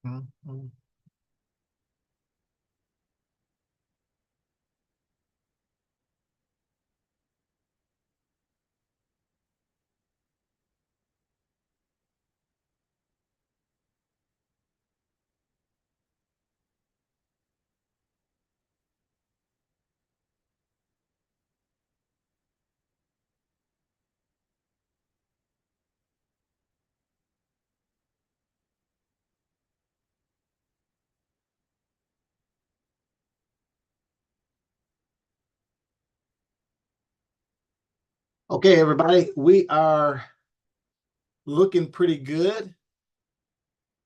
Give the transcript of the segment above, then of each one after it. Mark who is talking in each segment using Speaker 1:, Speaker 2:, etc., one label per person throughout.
Speaker 1: Mhm. Okay, everybody, we are looking pretty good.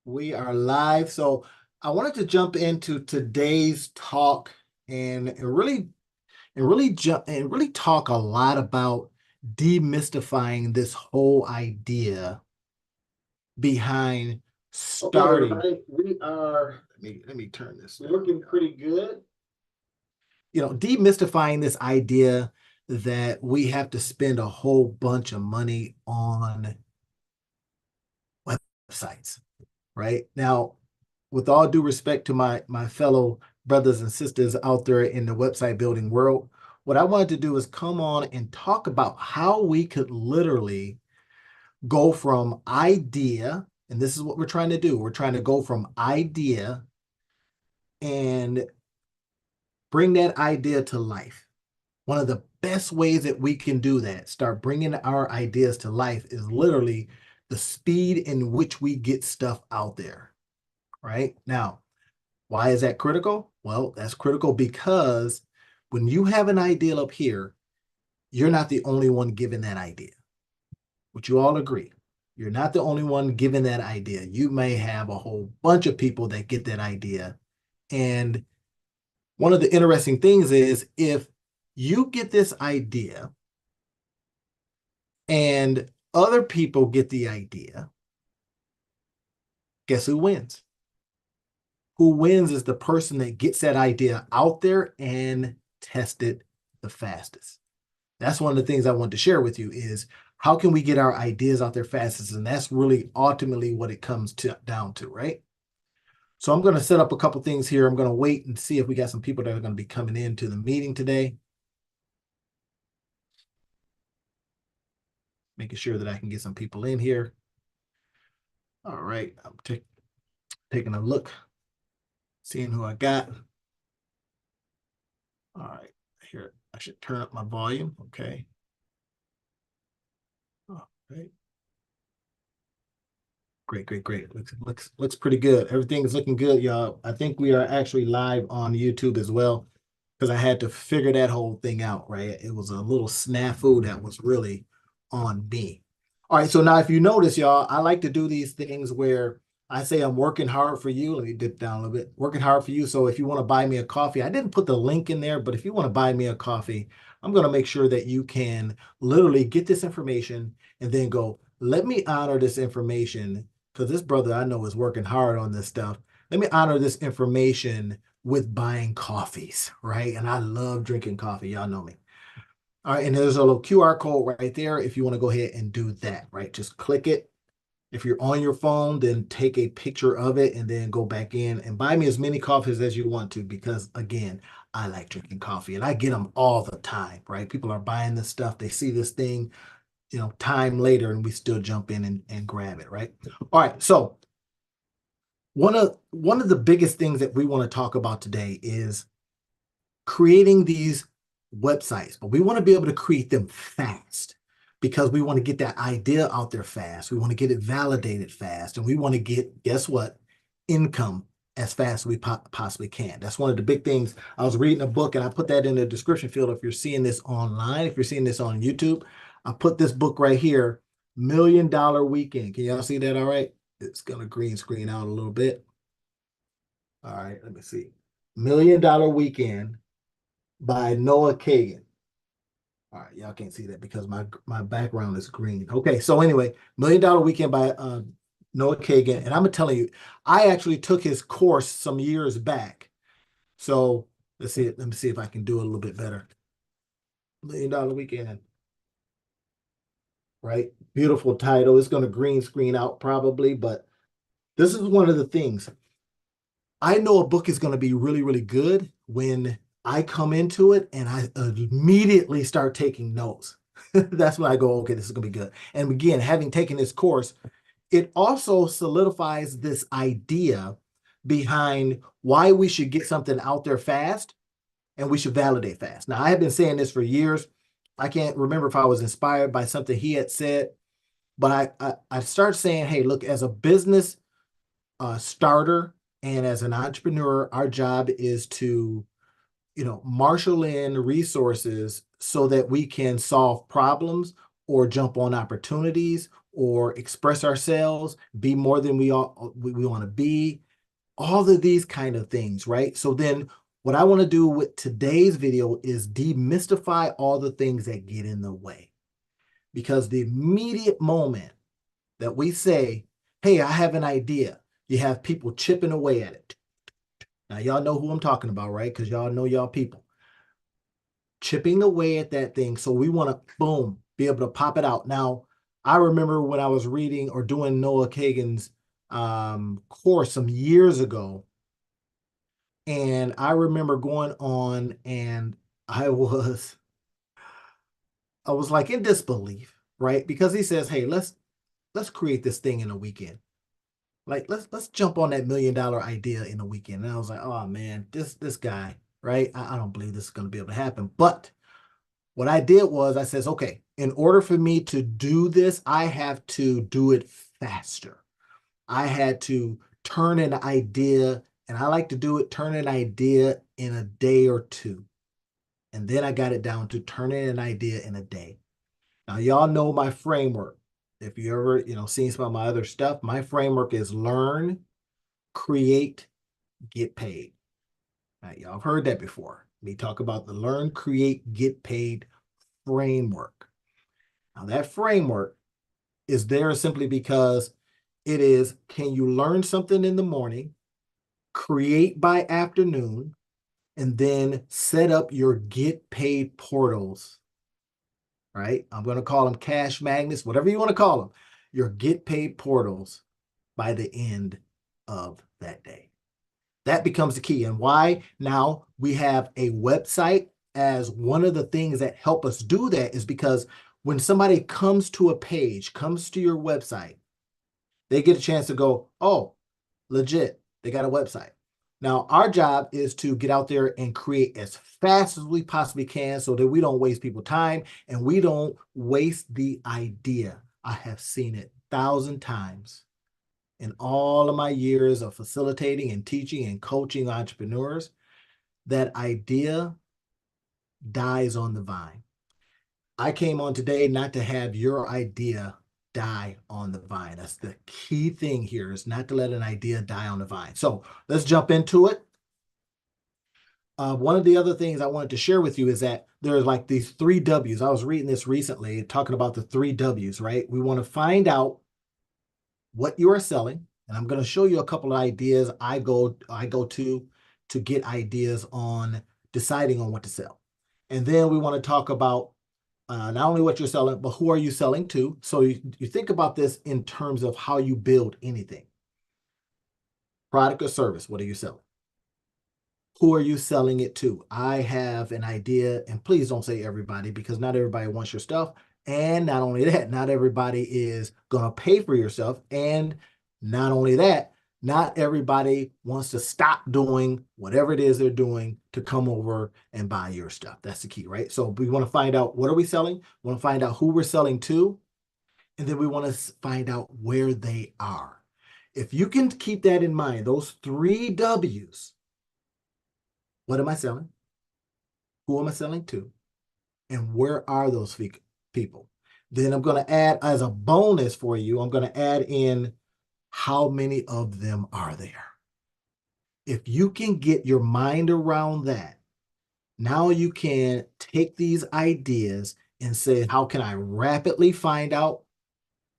Speaker 1: We are live. So I wanted to jump into today's talk and really talk a lot about demystifying this whole idea behind Okay, starting. Everybody, we are let me turn this looking pretty good. Demystifying this idea that we have to spend a whole bunch of money on websites, right? Now, with all due respect to my fellow brothers and sisters out there in the website building world, what I wanted to do is come on and talk about how we could literally go from idea, and this is what we're trying to do. We're trying to go from idea and bring that idea to life. One of the best ways that we can do that, start bringing our ideas to life, is literally the speed in which we get stuff out there, right? Now, why is that critical? Well, that's critical because when you have an idea up here, you're not the only one giving that idea. Would you all agree? You're not the only one giving that idea. You may have a whole bunch of people that get that idea. And one of the interesting things is if you get this idea and other people get the idea, guess who wins? Who wins is the person that gets that idea out there and test it the fastest. That's one of the things I want to share with you is how can we get our ideas out there fastest? And that's really ultimately what it comes down to, right? So I'm going to set up a couple things here. I'm going to wait and see if we got some people that are going to be coming into the meeting today. Making sure that I can get some people in here. All right, I'm taking a look, seeing who I got. All right, here, I should turn up my volume. Okay. All right. Great, great, great. Looks pretty good. Everything is looking good, y'all. I think we are actually live on YouTube as well because I had to figure that whole thing out, right? It was a little snafu that was really on me. All right, so now if you notice, y'all, I like to do these things where I say I'm working hard for you. Let me dip down a little bit. Working hard for you. So if you want to buy me a coffee, I didn't put the link in there, but if you want to buy me a coffee, I'm going to make sure that you can literally get this information and then go, let me honor this information because this brother I know is working hard on this stuff. Let me honor this information with buying coffees, right? And I love drinking coffee. Y'all know me. All right, and there's a little QR code right there if you want to go ahead and do that, right? Just click it. If you're on your phone, then take a picture of it and then go back in and buy me as many coffees as you want to because, again, I like drinking coffee and I get them all the time, right? People are buying this stuff. They see this thing, time later and we still jump in and grab it, right? All right, so one of the biggest things that we want to talk about today is creating these websites, but we want to be able to create them fast because we want to get that idea out there fast. We want to get it validated fast, and we want to get, guess what, income as fast as we possibly can. That's one of the big things. I was reading a book, and I put that in the description field. If you're seeing this online, if you're seeing this on YouTube, I put this book right here, $1 Million Weekend. Can y'all see that all right? It's going to green screen out a little bit. All right, let me see. $1 Million Weekend by Noah Kagan. All right, y'all can't see that because my background is green. Okay, so anyway, $1 Million Weekend by Noah Kagan, and I'm telling you, I actually took his course some years back. So let's see. Let me see if I can do it a little bit better. $1 Million Weekend, right? Beautiful title. It's going to green screen out probably, but this is one of the things. I know a book is going to be really, really good when I come into it and I immediately start taking notes. That's when I go, okay, this is going to be good. And again, having taken this course, it also solidifies this idea behind why we should get something out there fast and we should validate fast. Now, I have been saying this for years. I can't remember if I was inspired by something he had said, but I started saying, hey, look, as a business starter and as an entrepreneur, our job is to, marshal in resources so that we can solve problems or jump on opportunities or express ourselves, be more than we want to be, all of these kind of things, right? So then what I want to do with today's video is demystify all the things that get in the way. Because the immediate moment that we say, hey, I have an idea, you have people chipping away at it. Now, y'all know who I'm talking about, right? Because y'all know y'all people chipping away at that thing. So we want to, boom, be able to pop it out. Now, I remember when I was reading or doing Noah Kagan's course some years ago, and I remember going on and I was like in disbelief, right? Because he says, hey, let's create this thing in a weekend. Like let's jump on that $1 million idea in a weekend. And I was like, oh man, this guy, right? I don't believe this is going to be able to happen. But what I did was I says, okay, in order for me to do this, I have to do it faster. I had to turn an idea, and I like to do it, turn an idea in a day or two. And then I got it down to turning an idea in a day. Now, y'all know my framework. If you ever, seen some of my other stuff, my framework is learn, create, get paid. Now, y'all have heard that before. Me talk about the learn, create, get paid framework. Now, that framework is there simply because it is, can you learn something in the morning, create by afternoon, and then set up your get paid portals, right? I'm going to call them cash magnets, whatever you want to call them, your get paid portals by the end of that day. That becomes the key. And why now we have a website as one of the things that help us do that is because when somebody comes to a page, comes to your website, they get a chance to go, oh, legit, they got a website. Now, our job is to get out there and create as fast as we possibly can so that we don't waste people's time and we don't waste the idea. I have seen it 1,000 times in all of my years of facilitating and teaching and coaching entrepreneurs. That idea dies on the vine. I came on today not to have your idea die on the vine. That's the key thing here, is not to let an idea die on the vine. So let's jump into it. One of the other things I wanted to share with you is that there's like these 3 W's. I was reading this recently talking about the 3 W's, right? We want to find out what you are selling. And I'm going to show you a couple of ideas I go to get ideas on deciding on what to sell. And then we want to talk about not only what you're selling, but who are you selling to? So you think about this in terms of how you build anything. Product or service, what are you selling? Who are you selling it to? I have an idea, and please don't say everybody, because not everybody wants your stuff. And not only that, not everybody is going to pay for your stuff. And not only that, not everybody wants to stop doing whatever it is they're doing to come over and buy your stuff. That's the key, right? So we want to find out, what are we selling? We want to find out who we're selling to. And then we want to find out where they are. If you can keep that in mind, those 3 W's, what am I selling? Who am I selling to? And where are those people? Then I'm going to add as a bonus for you, I'm going to add in how many of them are there. If you can get your mind around that, now you can take these ideas and say, how can I rapidly find out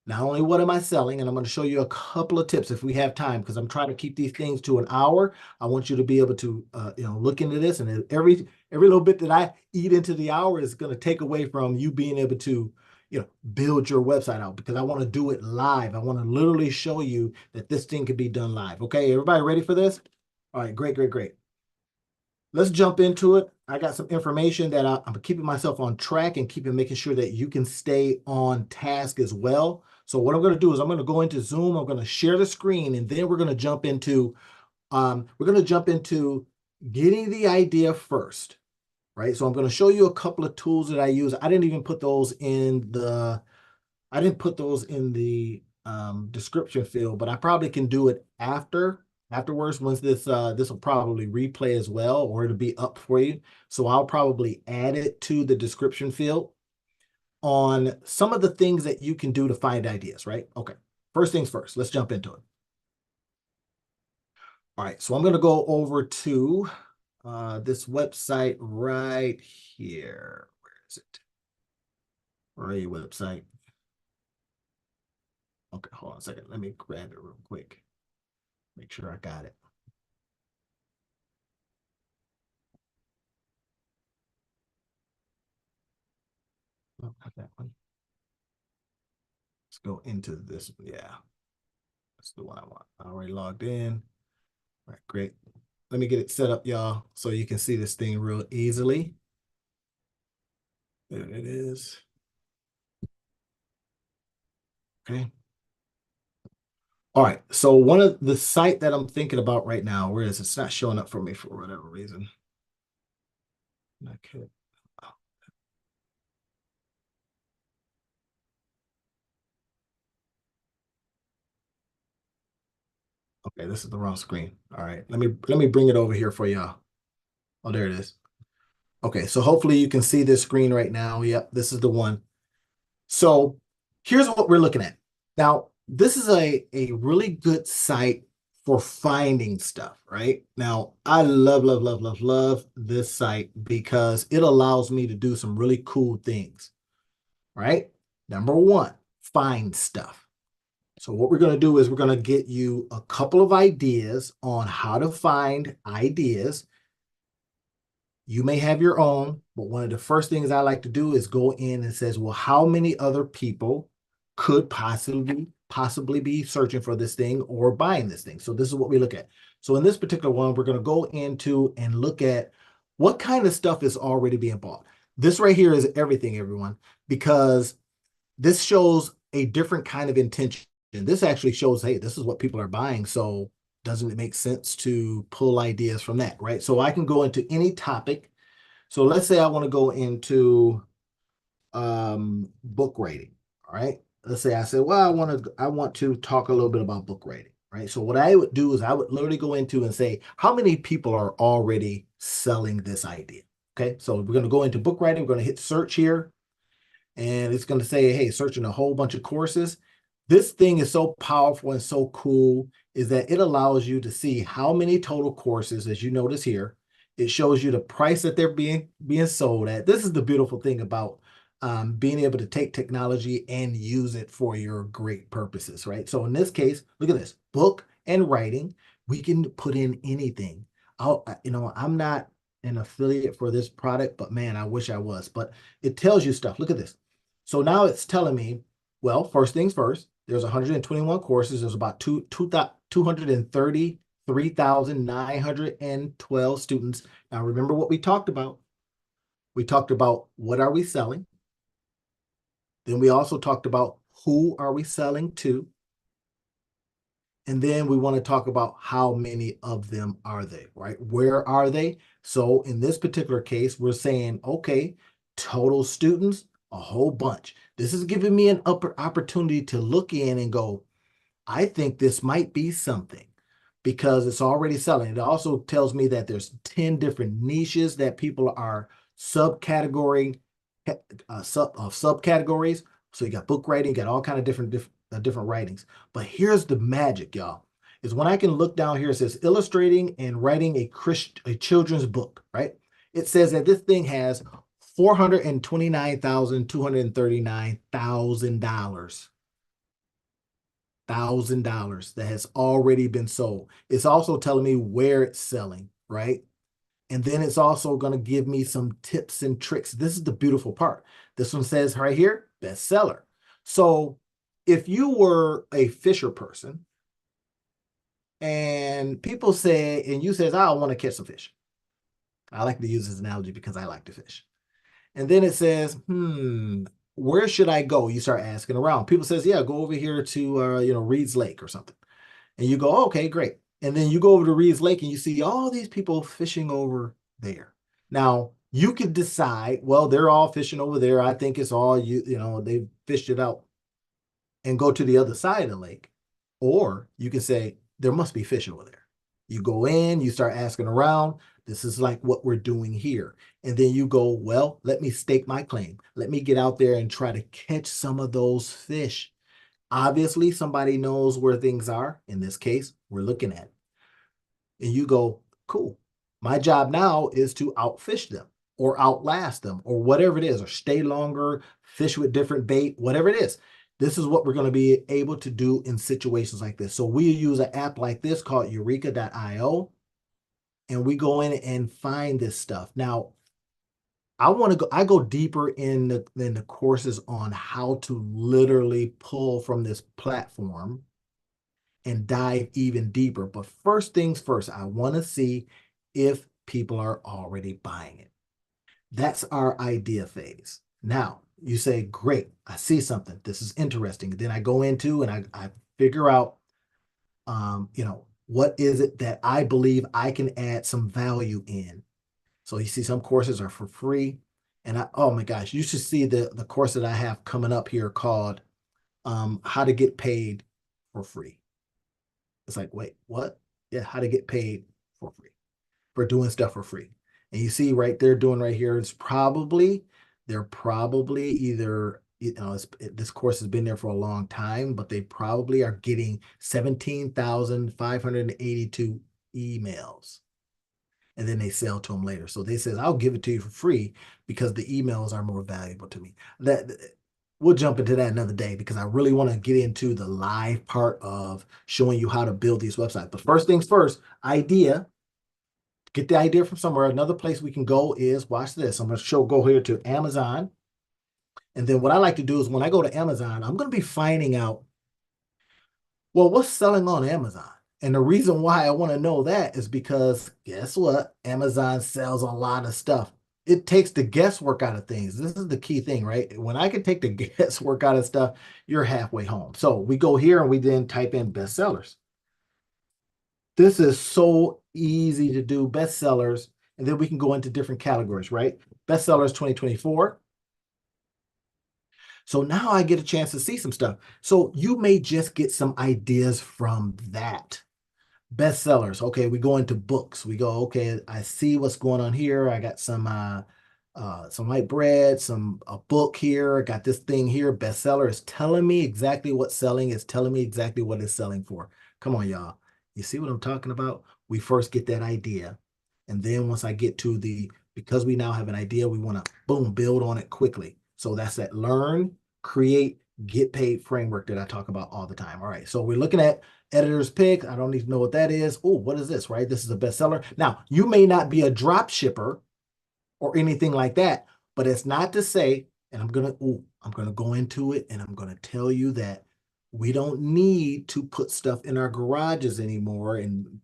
Speaker 1: not only what am I selling, and I'm going to show you a couple of tips if we have time, because I'm trying to keep these things to an hour. I want you to be able to, look into this, and every little bit that I eat into the hour is going to take away from you being able to, build your website out, because I want to do it live. I want to literally show you that this thing can be done live. Okay, everybody ready for this? All right, great, great, great. Let's jump into it. I got some information that I'm keeping myself on track and keeping making sure that you can stay on task as well. So what I'm going to do is I'm going to go into Zoom. I'm going to share the screen, and then we're going to jump into getting the idea first, right? So I'm going to show you a couple of tools that I use. I didn't put those in the description field, but I probably can do it afterwards once this will probably replay as well, or it'll be up for you. So I'll probably add it to the description field on some of the things that you can do to find ideas, right? Okay. First things first, let's jump into it. All right, so I'm going to go over to this website right here. Where is it? Where are your website? Okay, hold on a second. Let me grab it real quick. Make sure I got it. Oh, not that one. Let's go into this. Yeah, that's the one I want. I already logged in. All right, great. Let me get it set up, y'all, so you can see this thing real easily. There it is. Okay. All right. So one of the site that I'm thinking about right now, where is it? It's not showing up for me for whatever reason. Okay. Okay, this is the wrong screen. All right. Let me bring it over here for y'all. Oh, there it is. Okay, so hopefully you can see this screen right now. Yep, this is the one. So here's what we're looking at. Now, this is a really good site for finding stuff, right? Now, I love, love, love, love, love this site because it allows me to do some really cool things, right? Number one, find stuff. So what we're going to do is we're going to get you a couple of ideas on how to find ideas. You may have your own, but one of the first things I like to do is go in and says, well, how many other people could possibly be searching for this thing or buying this thing? So this is what we look at. So in this particular one, we're going to go into and look at what kind of stuff is already being bought. This right here is everything, everyone, because this shows a different kind of intention. This actually shows, hey, this is what people are buying. So doesn't it make sense to pull ideas from that, right? So I can go into any topic. So let's say I want to go into book rating. All right. Let's say I said, well, I want to talk a little bit about book rating, right? So what I would do is I would literally go into and say, how many people are already selling this idea? Okay. So we're going to go into book writing. We're going to hit search here, and it's going to say, hey, searching a whole bunch of courses. This thing is so powerful and so cool is that it allows you to see how many total courses, as you notice here. It shows you the price that they're being sold at. This is the beautiful thing about being able to take technology and use it for your great purposes, right? So in this case, look at this, book and writing. We can put in anything. I'm not an affiliate for this product, but man, I wish I was. But it tells you stuff. Look at this. So now it's telling me, well, first things first, there's 121 courses. There's about 233,912 students. Now, remember what we talked about. We talked about what are we selling? Then we also talked about who are we selling to? And then we want to talk about how many of them are they, right? Where are they? So in this particular case, we're saying, okay, total students, a whole bunch. This is giving me an upper opportunity to look in and go, I think this might be something because it's already selling. It also tells me that there's 10 different niches that people are subcategory subcategories. So you got book writing, you got all kind of different writings. But here's the magic, y'all, is when I can look down here, it says illustrating and writing a children's book, right? It says that this thing has $429,239,000 that has already been sold. It's also telling me where it's selling, right? And then it's also going to give me some tips and tricks. This is the beautiful part. This one says right here, bestseller. So if you were a Fisher person, and people say, and you says, I want to catch some fish. I like to use this analogy because I like to fish. And then it says, where should I go? You start asking around. People says, yeah, go over here to, Reed's Lake or something. And you go, okay, great. And then you go over to Reed's Lake and you see all these people fishing over there. Now, you could decide, well, they're all fishing over there. I think it's all they fished it out and go to the other side of the lake. Or you can say, there must be fish over there. You go in, you start asking around. This is like what we're doing here. And then you go, well, let me stake my claim. Let me get out there and try to catch some of those fish. Obviously, somebody knows where things are. In this case, we're looking at it. And you go, cool. My job now is to outfish them or outlast them or whatever it is, or stay longer, fish with different bait, whatever it is. This is what we're going to be able to do in situations like this. So we use an app like this called Eureka.io, and we go in and find this stuff. Now, I go deeper in the courses on how to literally pull from this platform and dive even deeper. But first things first, I want to see if people are already buying it. That's our idea phase. Now, you say, great, I see something. This is interesting. Then I go into and I figure out, what is it that I believe I can add some value in. So you see some courses are for free. And oh my gosh, you should see the course that I have coming up here called How to Get Paid for Free. It's like, wait, what? Yeah, how to get paid for free, for doing stuff for free. And you see right there doing right here, they're probably either, this course has been there for a long time, but they probably are getting 17,582 emails. And then they sell to them later. So they says, I'll give it to you for free because the emails are more valuable to me. That we'll jump into that another day because I really want to get into the live part of showing you how to build these websites. But first things first, idea. Get the idea from somewhere. Another place we can go is, watch this. I'm going to go here to Amazon. And then what I like to do is when I go to Amazon, I'm going to be finding out, well, what's selling on Amazon? And the reason why I want to know that is because guess what? Amazon sells a lot of stuff. It takes the guesswork out of things. This is the key thing, right? When I can take the guesswork out of stuff, you're halfway home. So we go here and we then type in bestsellers. This is so easy to do, bestsellers, and then we can go into different categories, right? Bestsellers 2024. So now I get a chance to see some stuff. So you may just get some ideas from that. Bestsellers. Okay, we go into books. We go, okay, I see what's going on here. I got some white bread, a book here. I got this thing here. Bestseller is telling me exactly what's selling. It's telling me exactly what it's selling for. Come on, y'all. You see what I'm talking about? We first get that idea. And then once I get to because we now have an idea, we want to, boom, build on it quickly. So that's that learn, create, get paid framework that I talk about all the time. All right. So we're looking at editor's pick. I don't need to know what that is. Oh, what is this, right? This is a bestseller. Now, you may not be a drop shipper or anything like that, but it's not to say, and I'm gonna go into it and I'm gonna tell you that we don't need to put stuff in our garages anymore and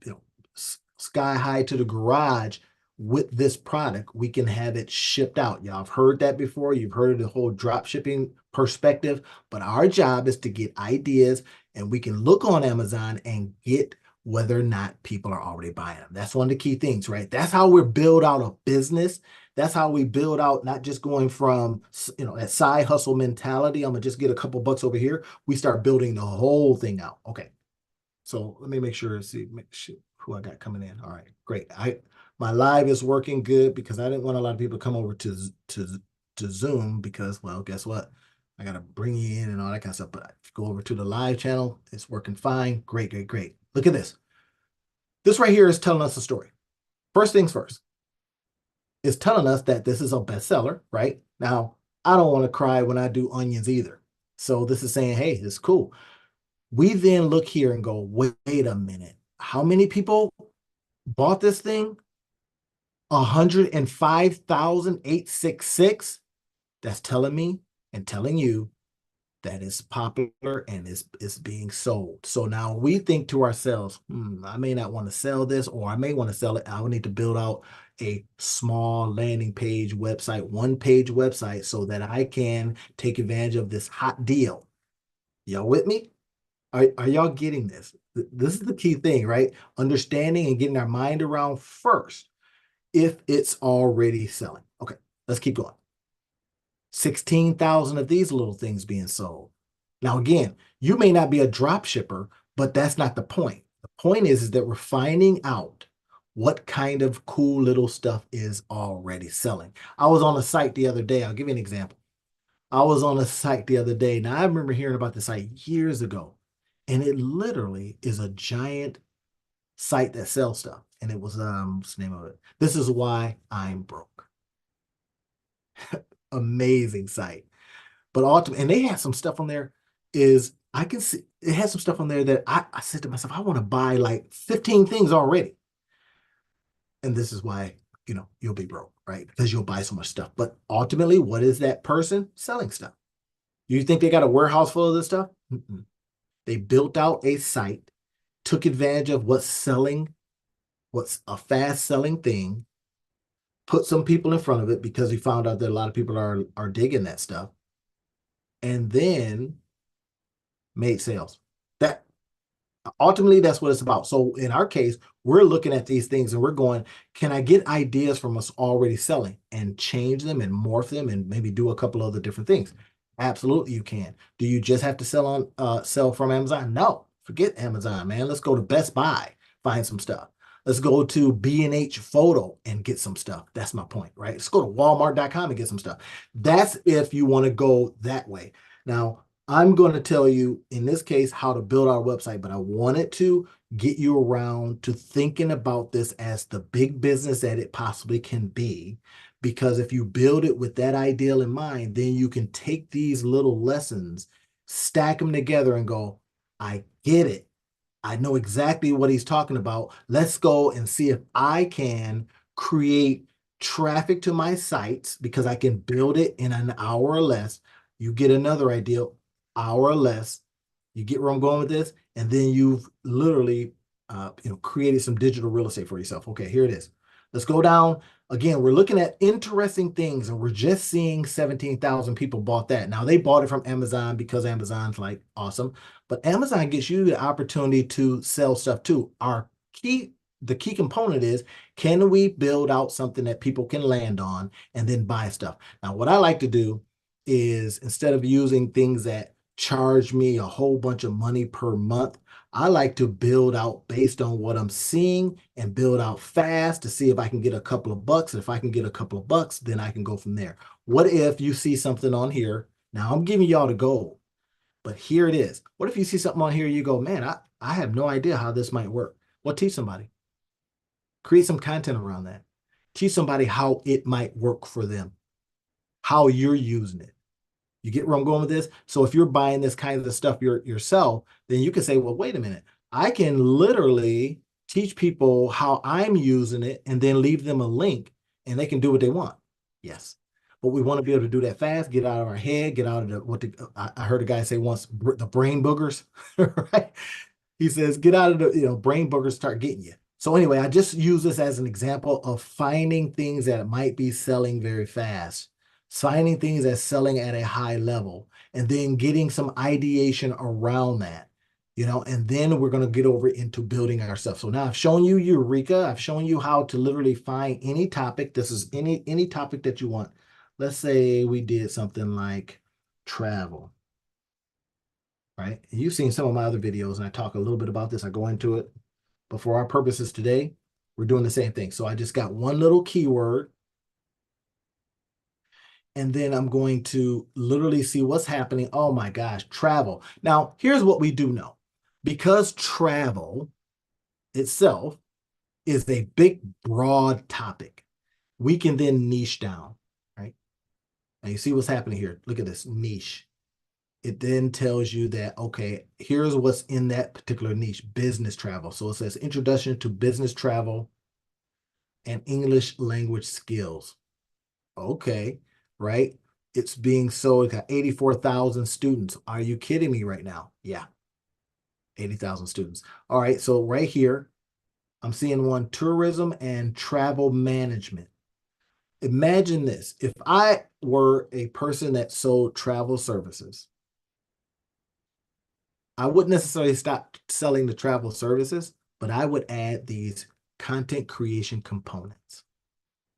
Speaker 1: sky high to the garage with this product. We can have it shipped out. Y'all have heard that before. You've heard of the whole drop shipping perspective, but our job is to get ideas and we can look on Amazon and get whether or not people are already buying them. That's one of the key things, right? That's how we build out a business. That's how we build out, not just going from, that side hustle mentality. I'm gonna just get a couple bucks over here. We start building the whole thing out. Okay. So let me make sure who I got coming in. All right, great. My live is working good because I didn't want a lot of people to come over to Zoom because, well, guess what? I got to bring you in and all that kind of stuff. But if you go over to the live channel, it's working fine. Great, great, great. Look at this. This right here is telling us a story. First things first. It's telling us that this is a bestseller, right? Now, I don't want to cry when I do onions either. So this is saying, hey, it's cool. We then look here and go, wait a minute. How many people bought this thing? 105,866. That's telling me and telling you that is popular and is being sold. So now we think to ourselves, I may not want to sell this, or I may want to sell it. I will need to build out a small landing page website, one page website, so that I can take advantage of this hot deal. Y'all with me? Are y'all getting this? This is the key thing, right? Understanding and getting our mind around first if it's already selling. Okay, let's keep going. 16,000 of these little things being sold. Now, again, you may not be a drop shipper, but that's not the point. The point is that we're finding out what kind of cool little stuff is already selling. I was on a site the other day. I'll give you an example. I was on a site the other day. Now, I remember hearing about this site years ago, and it literally is a giant site that sells stuff. And it was, what's the name of it? This is why I'm broke. Amazing site. But ultimately, and they had some stuff on there is I can see it has some stuff on there that I said to myself, I want to buy like 15 things already. And this is why, you'll be broke, right? Because you'll buy so much stuff. But ultimately, what is that person selling stuff? You think they got a warehouse full of this stuff? Mm-mm. They built out a site, took advantage of what's selling, what's a fast selling thing, put some people in front of it because we found out that a lot of people are digging that stuff, and then made sales. That ultimately that's what it's about. So in our case, we're looking at these things and we're going, can I get ideas from us already selling and change them and morph them and maybe do a couple other different things? Absolutely, you can. Do you just have to sell from Amazon? No, forget Amazon, man. Let's go to Best Buy, find some stuff. Let's go to B&H Photo and get some stuff. That's my point, right? Let's go to Walmart.com and get some stuff. That's if you want to go that way. Now, I'm going to tell you in this case how to build our website, but I wanted to get you around to thinking about this as the big business that it possibly can be. Because if you build it with that ideal in mind, then you can take these little lessons, stack them together and go, I get it. I know exactly what he's talking about. Let's go and see if I can create traffic to my sites because I can build it in an hour or less. You get another idea, hour or less. You get where I'm going with this, and then you've literally, created some digital real estate for yourself. Okay, here it is. Let's go down. Again, we're looking at interesting things, and we're just seeing 17,000 people bought that. Now, they bought it from Amazon because Amazon's like awesome, but Amazon gives you the opportunity to sell stuff too. The key component is, can we build out something that people can land on and then buy stuff? Now, what I like to do is instead of using things that charge me a whole bunch of money per month, I like to build out based on what I'm seeing and build out fast to see if I can get a couple of bucks. If I can get a couple of bucks, then I can go from there. What if you see something on here? Now I'm giving y'all the goal, but here it is. What if you see something on here, you go, man, I have no idea how this might work. Well, teach somebody. Create some content around that. Teach somebody how it might work for them, how you're using it. You get where I'm going with this? So if you're buying this kind of stuff yourself, then you can say, well, wait a minute. I can literally teach people how I'm using it and then leave them a link and they can do what they want. Yes. But we want to be able to do that fast, get out of our head, get out of I heard a guy say once, the brain boogers, right? He says, get out of the, brain boogers start getting you. So anyway, I just use this as an example of finding things that might be selling very fast, finding things that's selling at a high level, and then getting some ideation around that, and then we're going to get over into building ourselves. So now I've shown you Eureka. I've shown you how to literally find any topic. This is any topic that you want. Let's say we did something like travel, right? And you've seen some of my other videos, and I talk a little bit about this. I go into it. But for our purposes today, we're doing the same thing. So I just got one little keyword, and then I'm going to literally see what's happening. Oh my gosh, travel. Now, here's what we do know. Because travel itself is a big, broad topic, we can then niche down, right? Now you see what's happening here. Look at this niche. It then tells you that, okay, here's what's in that particular niche, business travel. So it says introduction to business travel and English language skills. Okay, right? It's being sold. It got 84,000 students. Are you kidding me right now? Yeah, 80,000 students. All right, so right here, I'm seeing one, tourism and travel management. Imagine this. If I were a person that sold travel services, I wouldn't necessarily stop selling the travel services, but I would add these content creation components.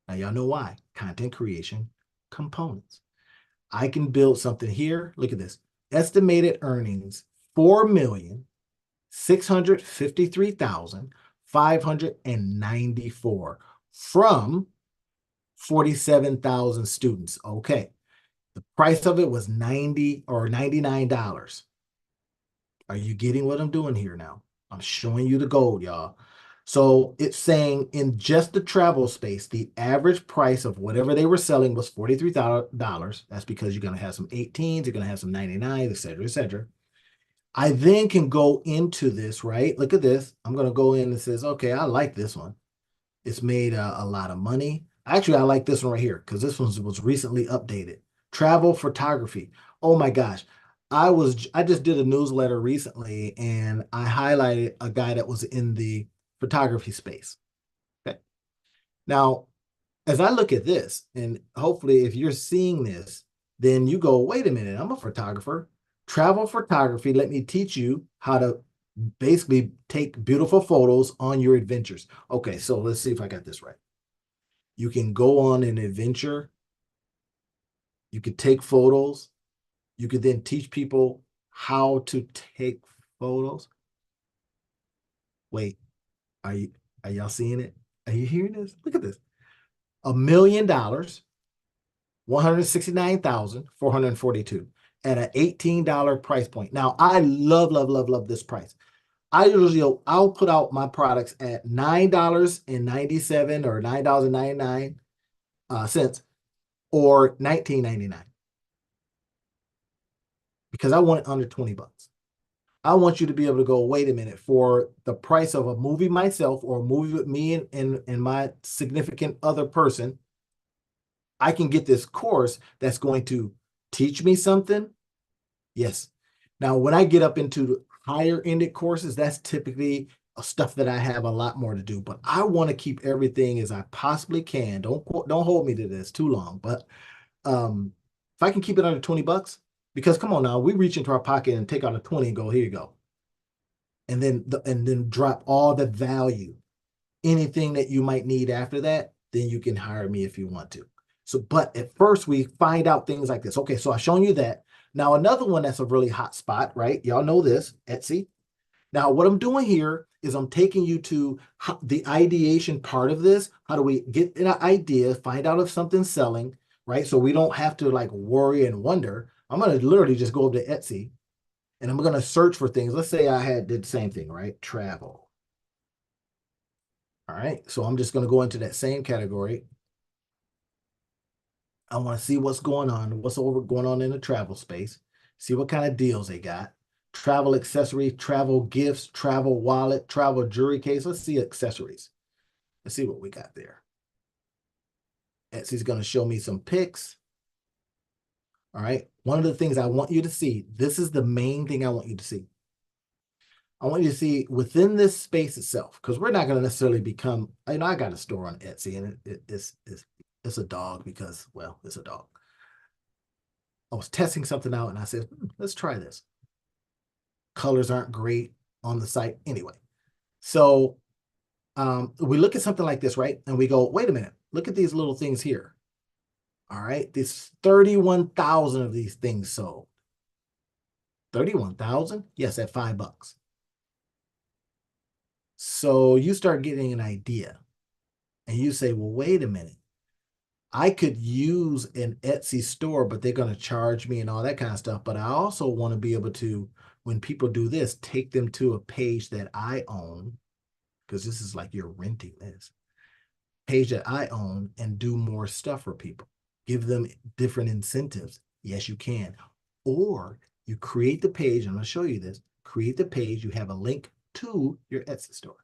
Speaker 1: Now, y'all know why. Content creation components. I can build something here. Look at this. Estimated earnings, 4,653,594 from 47,000 students. Okay. The price of it was 90 or $99. Are you getting what I'm doing here now? I'm showing you the gold, y'all. So it's saying in just the travel space, the average price of whatever they were selling was $43. That's because you're going to have some 18s, you're going to have some 99s, et cetera, et cetera. I then can go into this, right? Look at this. I'm going to go in and says, okay, I like this one. It's made a lot of money. Actually, I like this one right here because this one was recently updated. Travel photography. Oh my gosh. I just did a newsletter recently and I highlighted a guy that was in the photography space. Okay. Now, as I look at this, and hopefully if you're seeing this, then you go, wait a minute, I'm a photographer. Travel photography, let me teach you how to basically take beautiful photos on your adventures. Okay, so let's see if I got this right. You can go on an adventure. You could take photos. You could then teach people how to take photos. Wait, are you are y'all seeing it? Are you hearing this? Look at this. $1,000,000, 169,442 at an $18 price point. Now, I love, love, love, love this price. I'll put out my products at $9.97 or $9.99 cents or $19.99 because I want it under 20 bucks. I want you to be able to go, wait a minute, for the price of a movie myself or a movie with me and my significant other person, I can get this course that's going to teach me something. Yes. Now, when I get up into higher ended courses, that's typically stuff that I have a lot more to do. But I want to keep everything as I possibly can. Don't hold me to this too long. But if I can keep it under 20 bucks, because come on now, we reach into our pocket and take out a 20 and go, here you go. And then drop all the value. Anything that you might need after that, then you can hire me if you want to. So, but at first we find out things like this. Okay, so I've shown you that. Now, another one that's a really hot spot, right? Y'all know this, Etsy. Now, what I'm doing here is I'm taking you to the ideation part of this. How do we get an idea, find out if something's selling, right? So we don't have to like worry and wonder. I'm going to literally just go up to Etsy and I'm going to search for things. Let's say did the same thing, right? Travel. All right, so I'm just going to go into that same category. I want to see what's going on, going on in the travel space, see what kind of deals they got. Travel accessories, travel gifts, travel wallet, travel jewelry case. Let's see accessories. Let's see what we got there. Etsy's going to show me some pics. All right, one of the things I want you to see, this is the main thing I want you to see. I want you to see within this space itself, because we're not going to necessarily become, I got a store on Etsy and it's a dog because, well, it's a dog. I was testing something out and I said, let's try this. Colors aren't great on the site anyway. So we look at something like this, right? And we go, wait a minute, look at these little things here. All right, there's 31,000 of these things sold. 31,000? Yes, at $5. So you start getting an idea and you say, well, wait a minute. I could use an Etsy store, but they're going to charge me and all that kind of stuff. But I also want to be able to, when people do this, take them to a page that I own, because this is like you're renting this page that I own and do more stuff for people. Give them different incentives. Yes, you can. Or you create the page. I'm going to show you this. Create the page. You have a link to your Etsy store.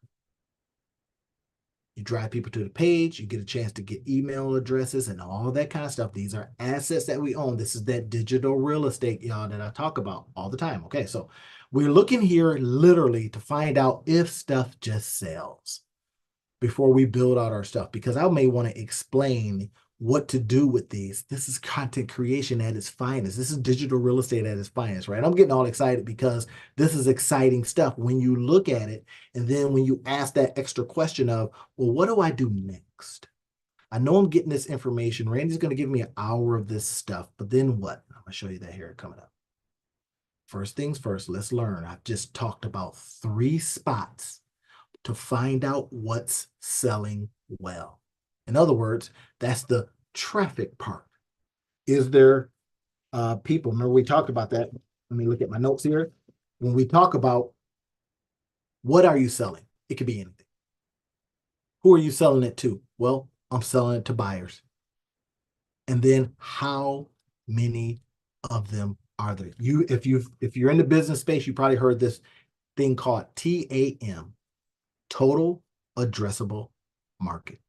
Speaker 1: You drive people to the page, you get a chance to get email addresses and all that kind of stuff. These are assets that we own. This is that digital real estate, y'all, that I talk about all the time. Okay, so we're looking here literally to find out if stuff just sells before we build out our stuff, because I may want to explain what to do with these. This is content creation at its finest. This is digital real estate at its finest, right? I'm getting all excited because this is exciting stuff when you look at it. And then when you ask that extra question of, well, what do I do next? I know I'm getting this information. Randy's going to give me an hour of this stuff, but then what? I'm going to show you that here coming up. First things first, let's learn. I've just talked about 3 spots to find out what's selling well. In other words, that's the traffic part. Is there people? Remember, we talked about that. Let me look at my notes here. When we talk about what are you selling, it could be anything. Who are you selling it to? Well, I'm selling it to buyers. And then how many of them are there? If you're in the business space, you probably heard this thing called TAM, total addressable market.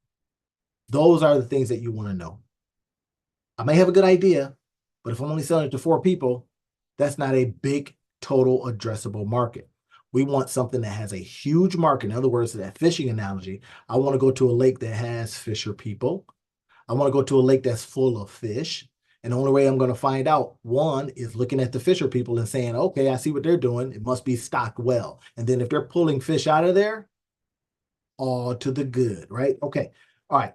Speaker 1: Those are the things that you want to know. I may have a good idea, but if I'm only selling it to 4 people, that's not a big total addressable market. We want something that has a huge market. In other words, that fishing analogy, I want to go to a lake that has fisher people. I want to go to a lake that's full of fish. And the only way I'm going to find out, one, is looking at the fisher people and saying, okay, I see what they're doing. It must be stocked well. And then if they're pulling fish out of there, all to the good, right? Okay. All right.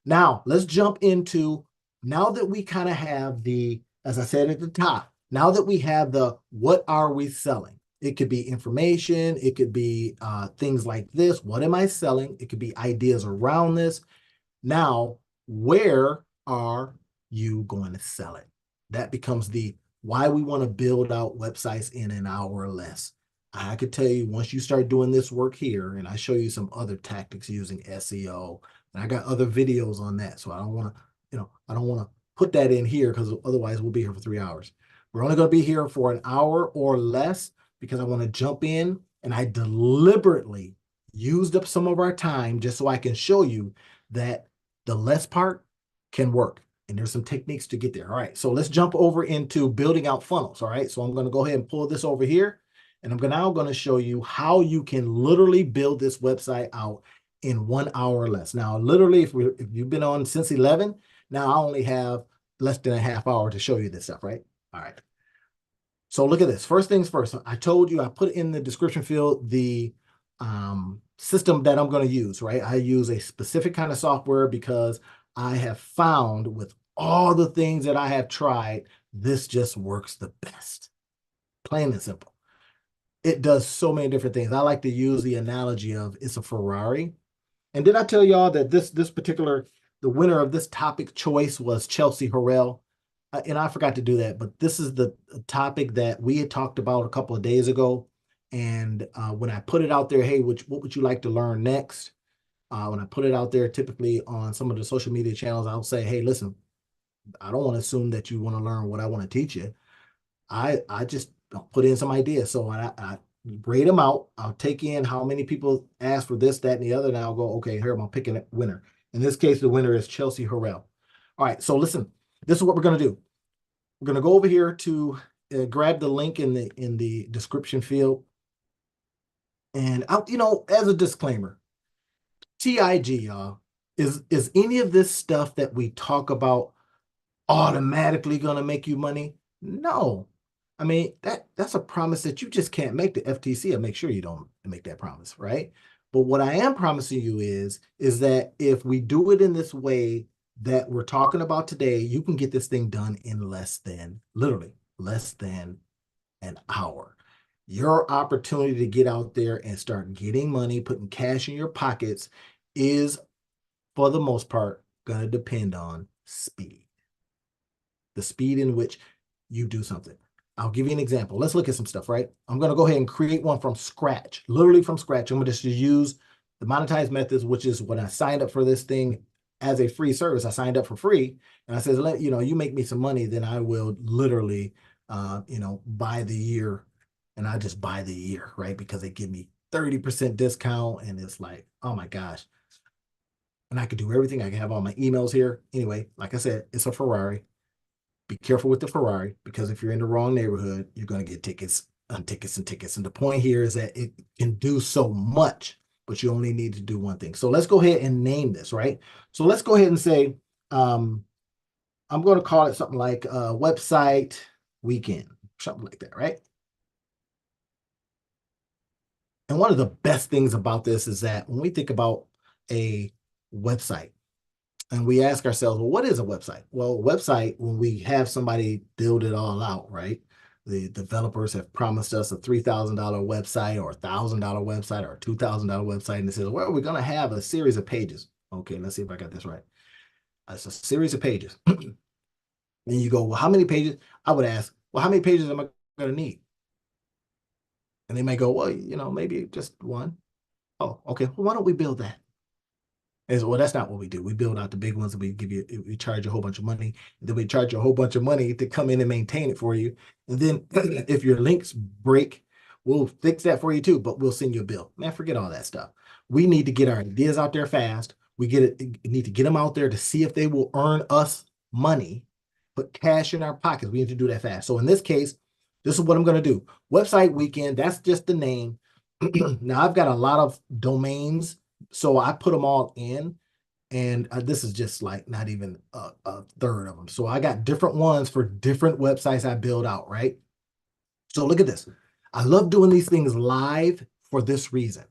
Speaker 1: Now let's jump into, now that we kind of have the, as I said at the top, now that we have the, what are we selling? It could be information. It could be things like this. What am I selling? It could be ideas around this. Now, where are you going to sell it? That becomes the why we want to build out websites in an hour or less. I could tell you, once you start doing this work here, and I show you some other tactics using SEO, and I got other videos on that. So I don't want to, I don't want to put that in here because otherwise we'll be here for 3 hours. We're only going to be here for an hour or less because I want to jump in, and I deliberately used up some of our time just so I can show you that the less part can work. And there's some techniques to get there. All right, so let's jump over into building out funnels. All right, so I'm going to go ahead and pull this over here. And I'm now going to show you how you can literally build this website out in 1 hour or less. Now, literally, if you've been on since 11, now I only have less than a half hour to show you this stuff, right? All right. So look at this. First things first, I told you, I put in the description field the system that I'm going to use, right? I use a specific kind of software because I have found with all the things that I have tried, this just works the best. Plain and simple. It does so many different things. I like to use the analogy of it's a Ferrari. And did I tell y'all that this particular, the winner of this topic choice was Chelsea Harrell? And I forgot to do that, but this is the topic that we had talked about a couple of days ago. And when I put it out there, hey, what would you like to learn next? When I put it out there, typically on some of the social media channels, I'll say, hey, listen, I don't want to assume that you want to learn what I want to teach you. I just put in some ideas. So I grade them out. I'll take in how many people ask for this, that, and the other, and I'll go, okay, here I'm picking a winner. In this case, the winner is Chelsea Harrell. All right, so listen, this is what we're going to do. We're going to go over here to grab the link in the description field. And as a disclaimer, TIG, y'all, is any of this stuff that we talk about automatically going to make you money? No. I mean, that's a promise that you just can't make. The FTC will make sure you don't make that promise, right? But what I am promising you is that if we do it in this way that we're talking about today, you can get this thing done in literally less than an hour. Your opportunity to get out there and start getting money, putting cash in your pockets is, for the most part, going to depend on speed. The speed in which you do something. I'll give you an example. Let's look at some stuff, right? I'm going to go ahead and create one from scratch, literally from scratch. I'm going to just use the monetized methods, which is when I signed up for this thing as a free service. I signed up for free, and I said, you make me some money, then I will literally, buy the year, and I just buy the year, right? Because they give me 30% discount, and it's like, oh my gosh. and I could do everything. I can have all my emails here. Anyway, like I said, it's a Ferrari. Be careful with the Ferrari because if you're in the wrong neighborhood, you're going to get tickets and tickets and tickets. And the point here is that it can do so much, but you only need to do one thing. So let's go ahead and name this, right? So let's go ahead and say, I'm going to call it something like website weekend, something like that, right? And one of the best things about this is that when we think about a website, and we ask ourselves, well, what is a website? Well, a website, when we have somebody build it all out, right? The developers have promised us a $3,000 website or a $1,000 website or a $2,000 website. And they say, well, we're going to have a series of pages. Okay, let's see if I got this right. It's a series of pages. And you go, well, how many pages? I would ask, well, how many pages am I going to need? And they may go, well, maybe just one. Oh, okay. Well, why don't we build that? And so, well, that's not what we do. We build out the big ones and we charge you a whole bunch of money. And then we charge you a whole bunch of money to come in and maintain it for you. And then if your links break, we'll fix that for you too, but we'll send you a bill. Man, forget all that stuff. We need to get our ideas out there fast. We need to get them out there to see if they will earn us money, put cash in our pockets. We need to do that fast. So in this case, this is what I'm going to do. Website weekend, that's just the name. Now I've got a lot of domains, so I put them all in, and this is just like not even a third of them. So I got different ones for different websites I build out, right? So look at this. I love doing these things live for this reason.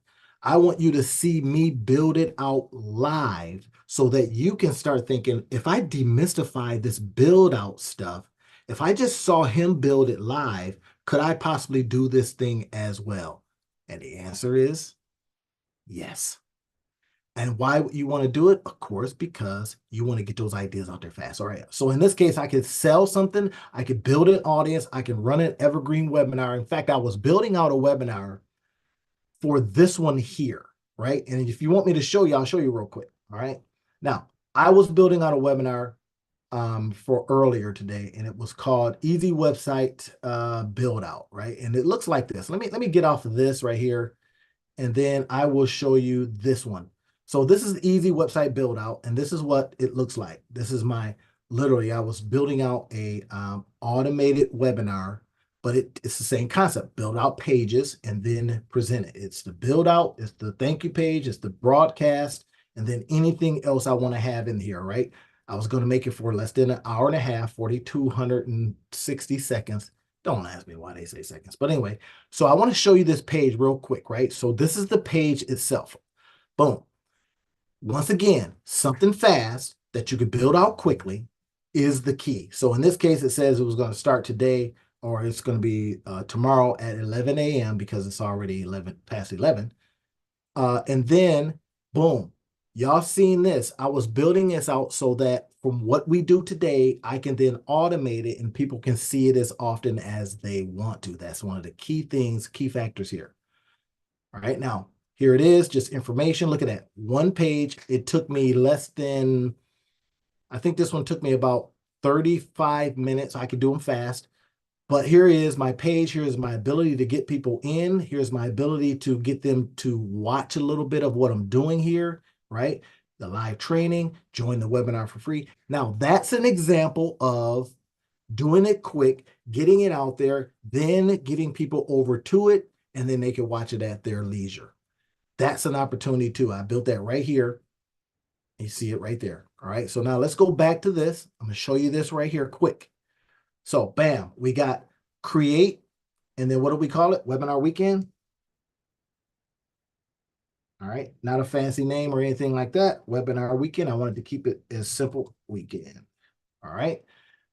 Speaker 1: I want you to see me build it out live so that you can start thinking, if I demystify this build out stuff, if I just saw him build it live, could I possibly do this thing as well? And the answer is yes. And why you want to do it? Of course, because you want to get those ideas out there fast. All right. So in this case, I could sell something. I could build an audience. I can run an evergreen webinar. In fact, I was building out a webinar for this one here, right? And if you want me to show you, I'll show you real quick. All right. Now, I was building out a webinar for earlier today, and it was called Easy Website Build Out, right? And it looks like this. Let me get off of this right here, and then I will show you this one. So this is the Easy Website Build Out, and this is what it looks like. This is literally, I was building out a automated webinar, but it's the same concept, build out pages and then present it. It's the build out, it's the thank you page, it's the broadcast, and then anything else I want to have in here, right? I was going to make it for less than an hour and a half, 4,260 seconds. Don't ask me why they say seconds. But anyway, so I want to show you this page real quick, right? So this is the page itself. Boom. Once again, something fast that you can build out quickly is the key. So in this case, it says it was going to start today, or it's going to be tomorrow at 11 a.m. because it's already past 11. And then, boom, y'all seen this. I was building this out so that from what we do today, I can then automate it and people can see it as often as they want to. That's one of the key things, key factors here. All right, now, here it is, just information. Look at that, one page. It took me less than, I think this one took me about 35 minutes. I could do them fast. But here is my page. Here's my ability to get people in. Here's my ability to get them to watch a little bit of what I'm doing here, right? The live training, join the webinar for free. Now, that's an example of doing it quick, getting it out there, then getting people over to it, and then they can watch it at their leisure. That's an opportunity too. I built that right here. You see it right there. All right. So now let's go back to this. I'm going to show you this right here quick. So bam, we got create. And then what do we call it? Webinar weekend. All right. Not a fancy name or anything like that. Webinar weekend. I wanted to keep it as simple weekend. All right.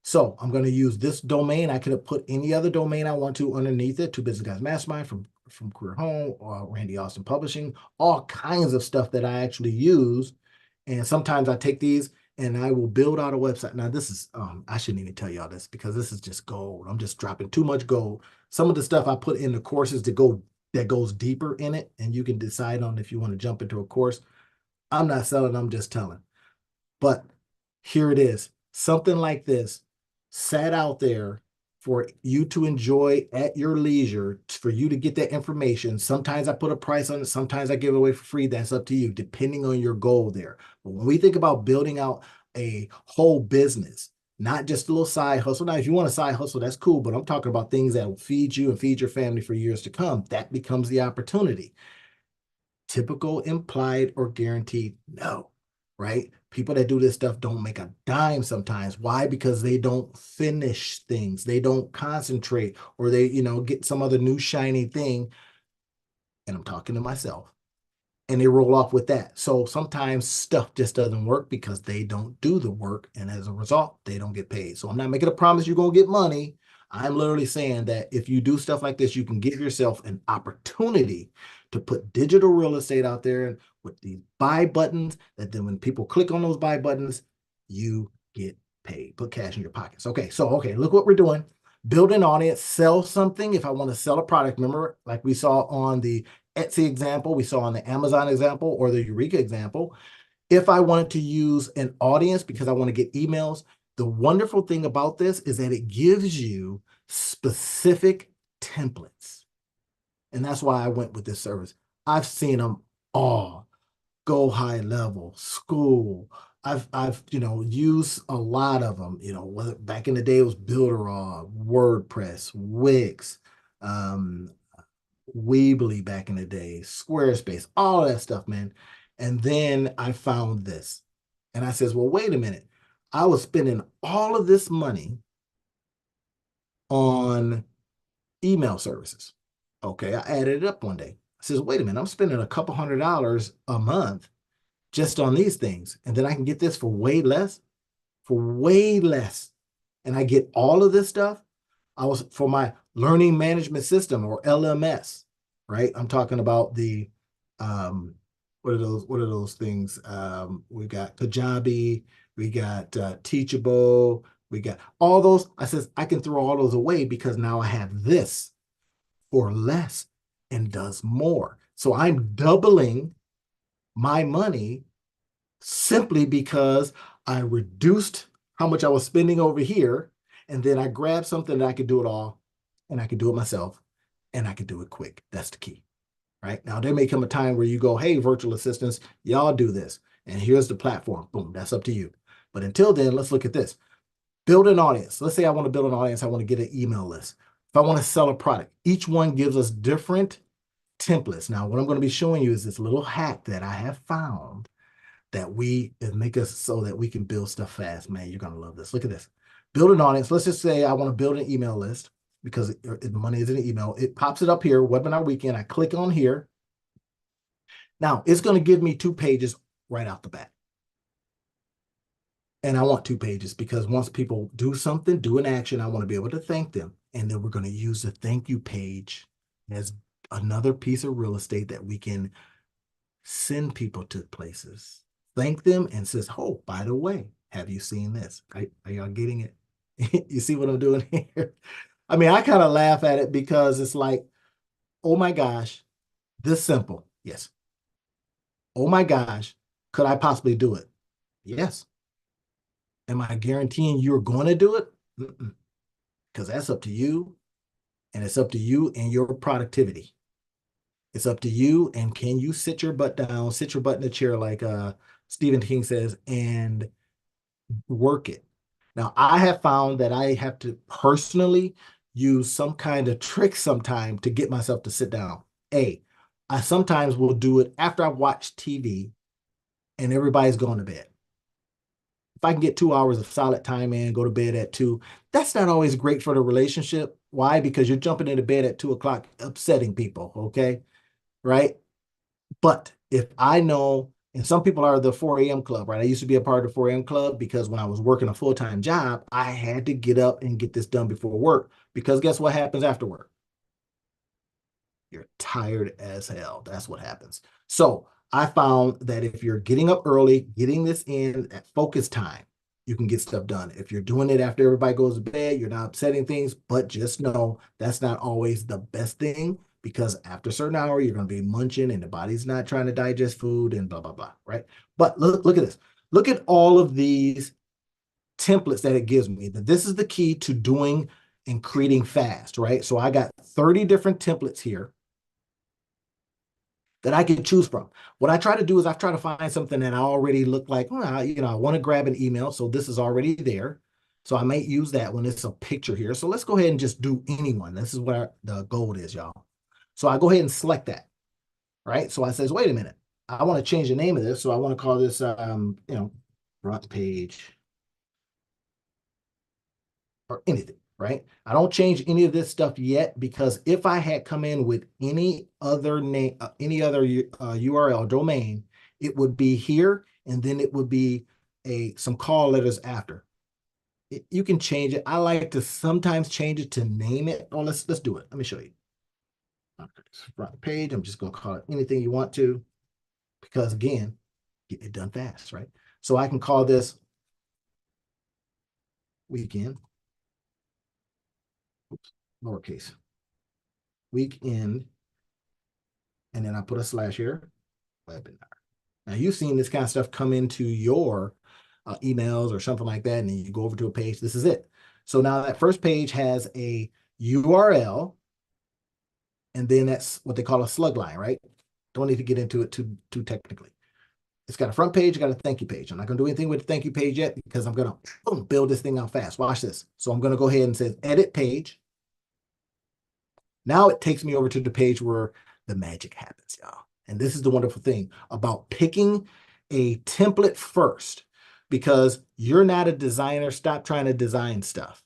Speaker 1: So I'm going to use this domain. I could have put any other domain I want to underneath it. Two Business Guys Mastermind from Career Home or Randy Austin Publishing, all kinds of stuff that I actually use. And sometimes I take these and I will build out a website. Now this is, I shouldn't even tell y'all this because this is just gold. I'm just dropping too much gold. Some of the stuff I put in the courses that goes deeper in it, and you can decide on if you want to jump into a course. I'm not selling, I'm just telling. But here it is. Something like this sat out there for you to enjoy at your leisure, for you to get that information. Sometimes I put a price on it, sometimes I give it away for free. That's up to you, depending on your goal there. But when we think about building out a whole business, not just a little side hustle. Now, if you want a side hustle, that's cool, but I'm talking about things that will feed you and feed your family for years to come. That becomes the opportunity. Typical, implied, or guaranteed? No, right? People that do this stuff don't make a dime sometimes. Why? Because they don't finish things. They don't concentrate, or they, get some other new shiny thing. And I'm talking to myself, and they roll off with that. So sometimes stuff just doesn't work because they don't do the work. And as a result, they don't get paid. So I'm not making a promise you're going to get money. I'm literally saying that if you do stuff like this, you can give yourself an opportunity to put digital real estate out there with these buy buttons that then when people click on those buy buttons, you get paid. Put cash in your pockets. Okay, look what we're doing. Build an audience, sell something. If I want to sell a product, remember, like we saw on the Etsy example, we saw on the Amazon example, or the Eureka example. If I wanted to use an audience because I want to get emails, the wonderful thing about this is that it gives you specific templates. And that's why I went with this service. I've seen them all. Go high level, school. I've used a lot of them. Whether back in the day it was Builderall, WordPress, Wix, Weebly back in the day, Squarespace, all that stuff, man. And then I found this. And I says, well, wait a minute. I was spending all of this money on email services. Okay, I added it up one day. I says, wait a minute, I'm spending a couple $100 a month just on these things. And then I can get this for way less, for way less. And I get all of this stuff. I was for my learning management system, or LMS, right? I'm talking about the what are those things? We got Kajabi, we got Teachable, we got all those. I says I can throw all those away because now I have this for less and does more. So I'm doubling my money simply because I reduced how much I was spending over here. And then I grabbed something that I could do it all, and I could do it myself, and I could do it quick. That's the key, right? Now, there may come a time where you go, hey, virtual assistants, y'all do this. And here's the platform. Boom, that's up to you. But until then, let's look at this. Build an audience. Let's say I want to build an audience. I want to get an email list. If I want to sell a product, each one gives us different templates. Now, what I'm going to be showing you is this little hack that I have found that make us so that we can build stuff fast. Man, you're going to love this. Look at this. Build an audience. Let's just say I want to build an email list because money is in the email. It pops it up here, webinar weekend. I click on here. Now, it's going to give me 2 pages right out the bat. And I want 2 pages because once people do something, do an action, I want to be able to thank them. And then we're going to use the thank you page as another piece of real estate that we can send people to places, thank them, and says, oh, by the way, have you seen this? Are y'all getting it? You see what I'm doing here? I mean, I kind of laugh at it because it's like, oh my gosh, this simple. Yes. Oh my gosh, could I possibly do it? Yes. Am I guaranteeing you're going to do it? Because that's up to you, and it's up to you and your productivity. It's up to you, and can you sit your butt down, sit your butt in the chair like Stephen King says, and work it. Now, I have found that I have to personally use some kind of trick sometime to get myself to sit down. I sometimes will do it after I watch TV and everybody's going to bed. If I can get 2 hours of solid time in, go to bed at 2, that's not always great for the relationship. Why? Because you're jumping into bed at 2 o'clock, upsetting people, okay? Right? But if I know, and some people are the 4 a.m. club, right? I used to be a part of the 4 a.m. club because when I was working a full-time job, I had to get up and get this done before work, because guess what happens after work? You're tired as hell. That's what happens. So I found that if you're getting up early, getting this in at focus time, you can get stuff done. If you're doing it after everybody goes to bed, you're not upsetting things, but just know that's not always the best thing, because after a certain hour, you're going to be munching and the body's not trying to digest food and blah, blah, blah, right? But look at this. Look at all of these templates that it gives me. That this is the key to doing and creating fast, right? So I got 30 different templates here that I can choose from. What I try to do is I try to find something that I already look like, well, you know, I want to grab an email. So this is already there. So I might use that when it's a picture here. So let's go ahead and just do anyone. This is where the goal is, y'all. So I go ahead and select that, right? So I says, wait a minute. I want to change the name of this. So I want to call this, you know, front page or anything, right? I don't change any of this stuff yet because if I had come in with any other name, any other URL domain, it would be here and then it would be some call letters after. You can change it. I like to sometimes change it to name it. Oh, let's do it. Let me show you. Front page. I'm just going to call it anything you want to because again, get it done fast, right? So I can call this weekend. Oops, lowercase. Weekend, and then I put a slash here, webinar. Now you've seen this kind of stuff come into your emails or something like that, and then you go over to a page. This is it. So now that first page has a URL, and then that's what they call a slug line, right? Don't need to get into it too technically. It's got a front page, got a thank you page. I'm not going to do anything with the thank you page yet because I'm going to build this thing out fast. Watch this. So I'm going to go ahead and say edit page. Now it takes me over to the page where the magic happens, y'all. And this is the wonderful thing about picking a template first, because you're not a designer. Stop trying to design stuff.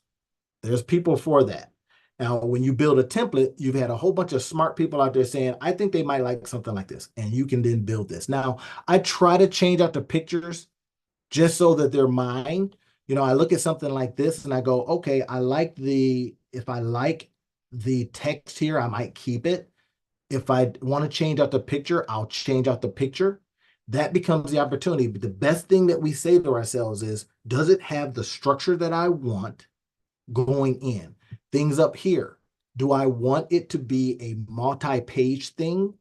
Speaker 1: There's people for that. Now, when you build a template, you've had a whole bunch of smart people out there saying, I think they might like something like this. And you can then build this. Now, I try to change out the pictures just so that they're mine. You know, I look at something like this and I go, okay, if I like the text here, I might keep it. If I want to change out the picture, I'll change out the picture. That becomes the opportunity. But the best thing that we say to ourselves is, does it have the structure that I want going in? Things up here. Do I want it to be a multi-page thing?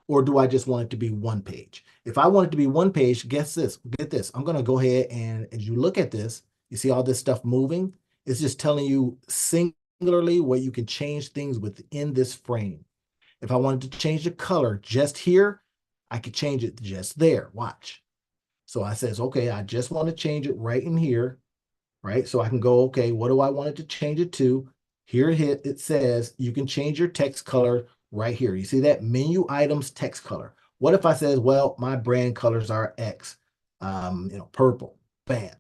Speaker 1: Or do I just want it to be one page? If I want it to be one page, get this. I'm going to go ahead and as you look at this, you see all this stuff moving? It's just telling you singularly where you can change things within this frame. If I wanted to change the color just here, I could change it just there. Watch. So I says, okay, I just want to change it right in here, right? So I can go, okay, what do I want it to change it to? Here it says you can change your text color right here. You see that menu items text color. What if I says, well, my brand colors are X, you know, purple, bam.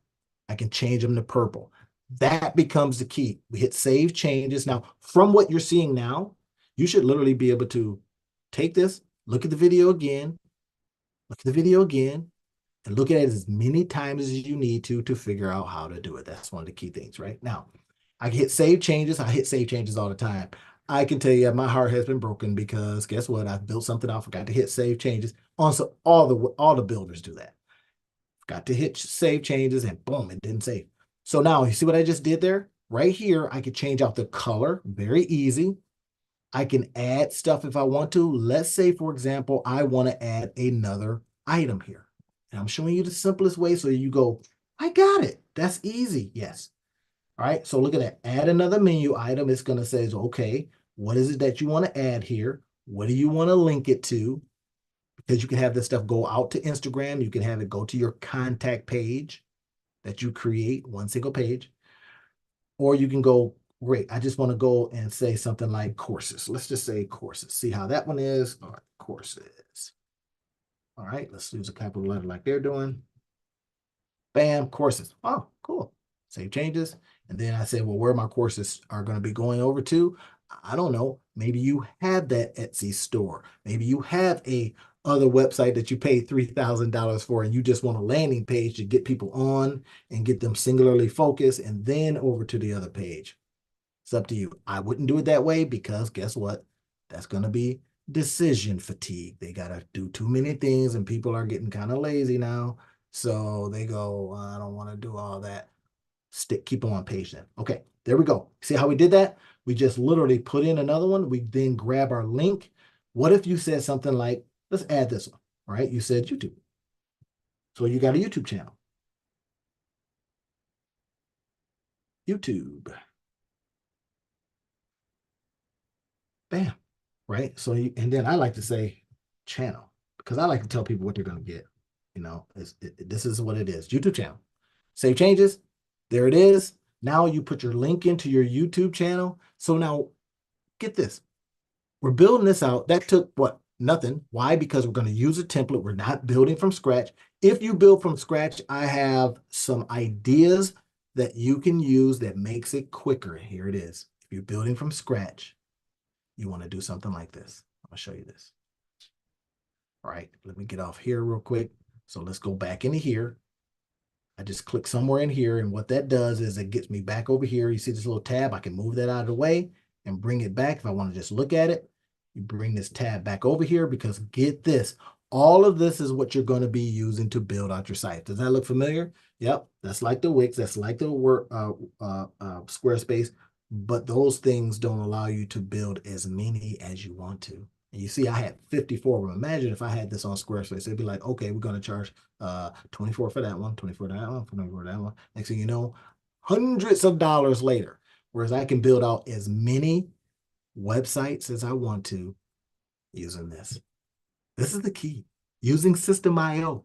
Speaker 1: I can change them to purple. That becomes the key. We hit save changes. Now, from what you're seeing now, you should literally be able to take this, look at the video again, and look at it as many times as you need to figure out how to do it. That's one of the key things, right? Now, I hit save changes. I hit save changes all the time. I can tell you my heart has been broken because guess what? I've built something out, forgot to hit save changes. Also, all the builders do that. Forgot to hit save changes and boom, it didn't save. So now you see what I just did there? Right here, I could change out the color, very easy. I can add stuff if I want to. Let's say, for example, I want to add another item here. And I'm showing you the simplest way so you go, I got it. That's easy. Yes. All right. So look at that. Add another menu item. It's going to say, okay, what is it that you want to add here? What do you want to link it to? Because you can have this stuff go out to Instagram. You can have it go to your contact page that you create, one single page. Or you can go, great, I just want to go and say something like courses. Let's just say courses. See how that one is? All right, courses. All right, let's use a capital letter like they're doing. Bam, courses. Oh, cool. Save changes. And then I say, well, where my courses are going to be going over to, I don't know. Maybe you have that Etsy store. Maybe you have a other website that you paid $3,000 for, and you just want a landing page to get people on and get them singularly focused, and then over to the other page. It's up to you. I wouldn't do it that way because guess what? That's going to be decision fatigue. They got to do too many things, and people are getting kind of lazy now. So they go, I don't want to do all that. Keep them on page then. Okay, there we go. See how we did that? We just literally put in another one. We then grab our link. What if you said something like, let's add this one, right? You said YouTube. So you got a YouTube channel. YouTube. Bam, right? So, and then I like to say channel because I like to tell people what they're going to get. This is what it is. YouTube channel. Save changes. There it is. Now you put your link into your YouTube channel. So now get this. We're building this out. That took what? Nothing. Why? Because we're going to use a template. We're not building from scratch. If you build from scratch, I have some ideas that you can use that makes it quicker. Here it is. If you're building from scratch, you want to do something like this. I'm going to show you this. All right, let me get off here real quick. So let's go back into here. I just click somewhere in here, and what that does is it gets me back over here. You see this little tab? I can move that out of the way and bring it back if I want to just look at it. You bring this tab back over here because get this. All of this is what you're going to be using to build out your site. Does that look familiar? Yep, that's like the Wix. That's like the Squarespace. But those things don't allow you to build as many as you want to. And you see, I had 54 of them. Imagine if I had this on Squarespace. It'd be like, okay, we're going to charge 24 for that one, 24 for that one, 24 for that one. Next thing you know, hundreds of dollars later. Whereas I can build out as many websites as I want to using this. This is the key. Using System.io,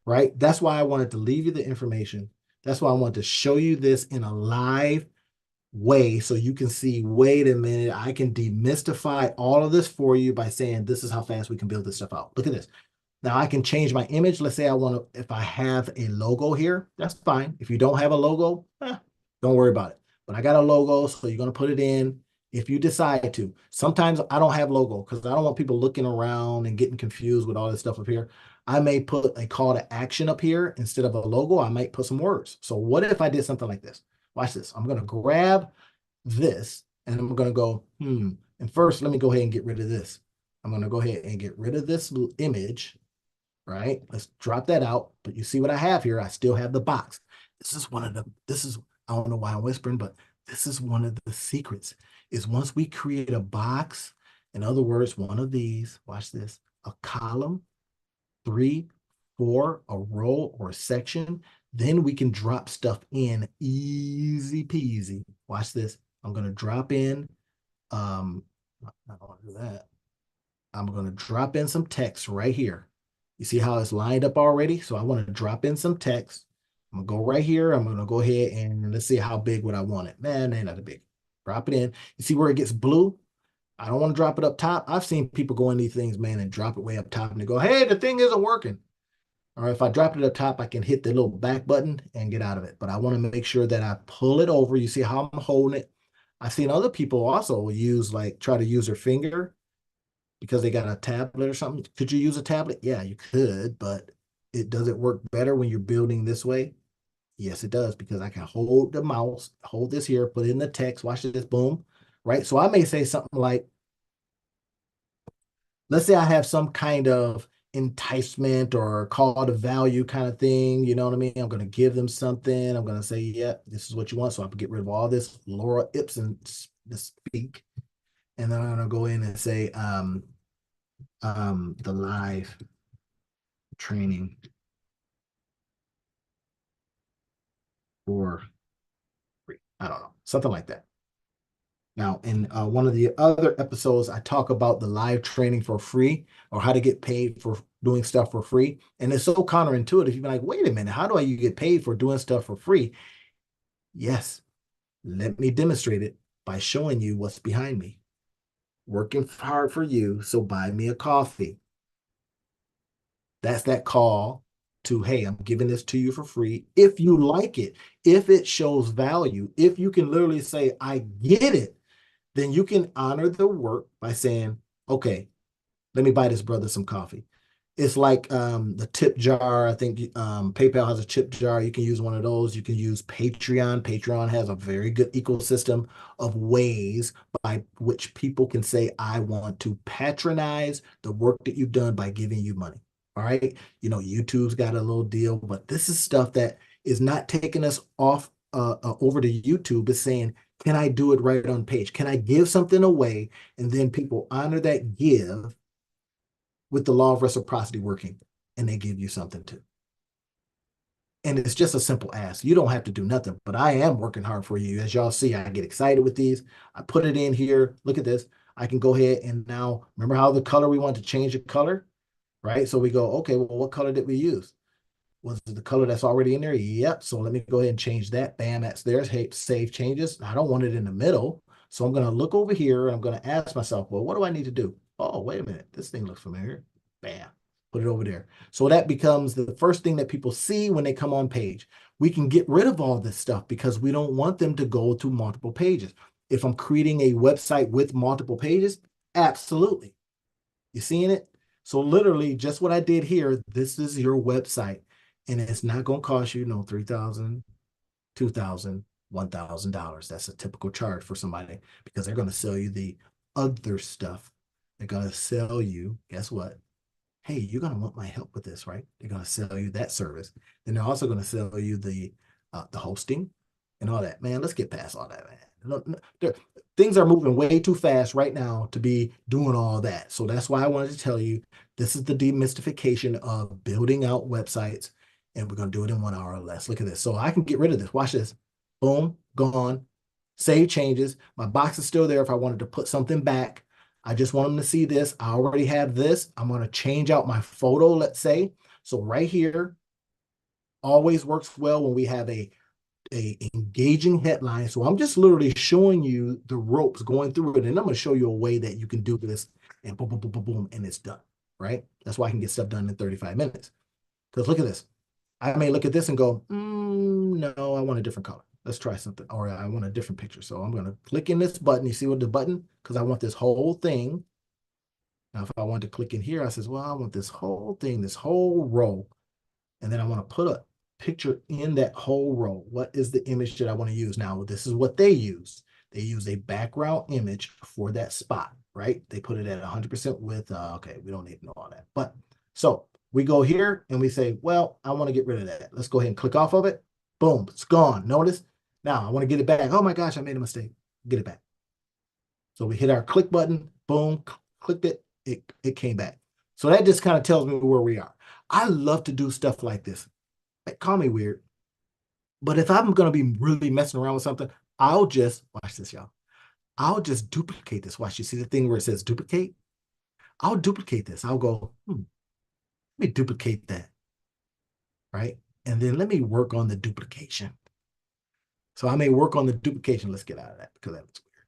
Speaker 1: right? That's why I wanted to leave you the information. That's why I wanted to show you this in a live way so you can see, wait a minute, I can demystify all of this for you by saying this is how fast we can build this stuff out. Look at this. Now I can change my image. Let's say I want to, if I have a logo here, that's fine. If you don't have a logo, don't worry about it. But I got a logo, so you're going to put it in if you decide to. Sometimes I don't have logo because I don't want people looking around and getting confused with all this stuff up here. I may put a call to action up here instead of a logo. I might put some words. So what if I did something like this? Watch this. I'm going to grab this and I'm going to go, And first, let me go ahead and get rid of this. I'm going to go ahead and get rid of this image, right? Let's drop that out. But you see what I have here? I still have the box. I don't know why I'm whispering, but this is one of the secrets is once we create a box, in other words, one of these, watch this, a column, 3, 4, a row or a section, then we can drop stuff in easy peasy. Watch this. I'm going to drop in, I don't want to do that. I'm going to drop in some text right here. You see how it's lined up already? So I want to drop in some text. I'm going to go right here. I'm going to go ahead and let's see how big would I want it. Man, ain't that big. Drop it in. You see where it gets blue? I don't want to drop it up top. I've seen people go in these things, man, and drop it way up top and they go, hey, the thing isn't working. Or if I drop it up top, I can hit the little back button and get out of it. But I want to make sure that I pull it over. You see how I'm holding it? I've seen other people also use try to use their finger because they got a tablet or something. Could you use a tablet? Yeah, you could, but does it work better when you're building this way? Yes, it does, because I can hold the mouse, hold this here, put in the text, watch this, boom, right? So I may say something like, let's say I have some kind of enticement or call to value kind of thing, you know what I mean? I'm going to give them something. I'm going to say, yeah, this is what you want. So I can get rid of all this Laura Ipson speak. And then I'm going to go in and say, the live training for free. I don't know, something like that. Now, in one of the other episodes, I talk about the live training for free or how to get paid for doing stuff for free. And it's so counterintuitive. You're like, wait a minute, how do you get paid for doing stuff for free? Yes, let me demonstrate it by showing you what's behind me. Working hard for you, so buy me a coffee. That's that call to, hey, I'm giving this to you for free. If you like it, if it shows value, if you can literally say, I get it, then you can honor the work by saying, okay, let me buy this brother some coffee. It's like the tip jar. I think PayPal has a tip jar. You can use one of those. You can use Patreon. Patreon has a very good ecosystem of ways by which people can say, I want to patronize the work that you've done by giving you money. All right. YouTube's got a little deal, but this is stuff that is not taking us off over to YouTube. It's saying, can I do it right on page? Can I give something away? And then people honor that give with the law of reciprocity working, and they give you something too. And it's just a simple ask. You don't have to do nothing, but I am working hard for you. As y'all see, I get excited with these. I put it in here. Look at this. I can go ahead and now, remember how the color we want to change the color, right? So we go, okay, well, what color did we use? Was it the color that's already in there? Yep. So let me go ahead and change that. Bam, that's there. Hey, save changes. I don't want it in the middle. So I'm going to look over here and I'm going to ask myself, well, what do I need to do? Oh, wait a minute. This thing looks familiar. Bam, put it over there. So that becomes the first thing that people see when they come on page. We can get rid of all this stuff because we don't want them to go to multiple pages. If I'm creating a website with multiple pages, absolutely. You seeing it? So literally just what I did here, this is your website and it's not going to cost you no $3,000, $2,000, $1,000. That's a typical charge for somebody because they're going to sell you the other stuff. They're going to sell you, guess what? Hey, you're going to want my help with this, right? They're going to sell you that service. Then they're also going to sell you the hosting and all that. Man, let's get past all that, man. Things are moving way too fast right now to be doing all that. So that's why I wanted to tell you this is the demystification of building out websites, and we're going to do it in 1 hour or less. Look at this. So I can get rid of this. Watch this. Boom, gone. Save changes. My box is still there if I wanted to put something back. I just want them to see this. I already have this. I'm going to change out my photo, let's say. So right here, always works well when we have a engaging headline. So I'm just literally showing you the ropes going through it. And I'm going to show you a way that you can do this and boom, boom, boom, boom, boom, and it's done, right? That's why I can get stuff done in 35 minutes. Because look at this. I may look at this and go, no, I want a different color. Let's try something. Or I want a different picture. So I'm going to click in this button. You see what the button? Because I want this whole thing. Now, if I want to click in here, I says, well, I want this whole thing, this whole row. And then I want to put a picture in that whole row. What is the image that I want to use? Now, this is what they use. They use a background image for that spot, right? They put it at 100% width. Okay, we don't need to know all that. But so we go here and we say, well, I want to get rid of that. Let's go ahead and click off of it. Boom, it's gone. Notice? Now I want to get it back. Oh my gosh, I made a mistake. Get it back. So we hit our click button. Boom, clicked it. It came back. So that just kind of tells me where we are. I love to do stuff like this. Call me weird. But if I'm going to be really messing around with something, I'll just, watch this, y'all. I'll just duplicate this. Watch, you see the thing where it says duplicate? I'll duplicate this. I'll go, let me duplicate that, right? And then let me work on the duplication. So I may work on the duplication. Let's get out of that because that looks weird.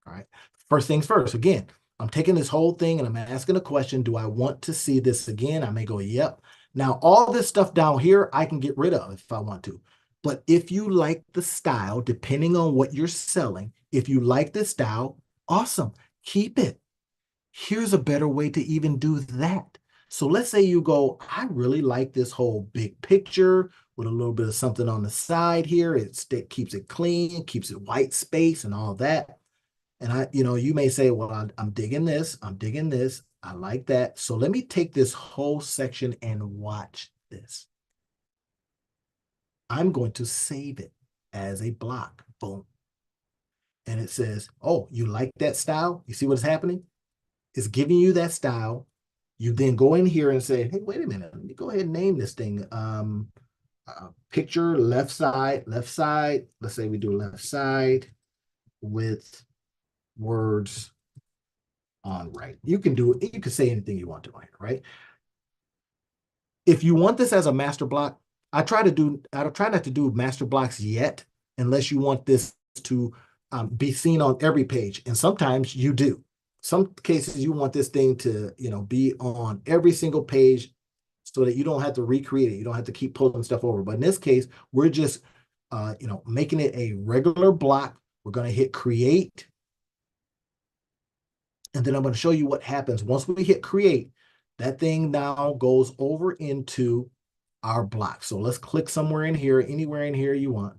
Speaker 1: All right. First things first. Again, I'm taking this whole thing and I'm asking a question. Do I want to see this again? I may go, yep. Now, all this stuff down here, I can get rid of if I want to. But if you like the style, depending on what you're selling, if you like the style, awesome, keep it. Here's a better way to even do that. So let's say you go, I really like this whole big picture with a little bit of something on the side here. It keeps it clean, keeps it white space and all that. And you may say, well, I'm digging this. I'm digging this. I like that. So let me take this whole section and watch this. I'm going to save it as a block. Boom. And it says, oh, you like that style? You see what's happening? It's giving you that style. You then go in here and say, hey, wait a minute. Let me go ahead and name this thing. Picture left side, left side. Let's say we do left side with words on right. You can do it. You can say anything you want to on here, right? If you want this as a master block, I try not to do master blocks yet, unless you want this to be seen on every page. And sometimes you do. Some cases you want this thing to, be on every single page so that you don't have to recreate it. You don't have to keep pulling stuff over. But in this case, we're just, making it a regular block. We're going to hit create. And then I'm going to show you what happens once we hit create. That thing now goes over into our block. So let's click somewhere in here, anywhere in here you want.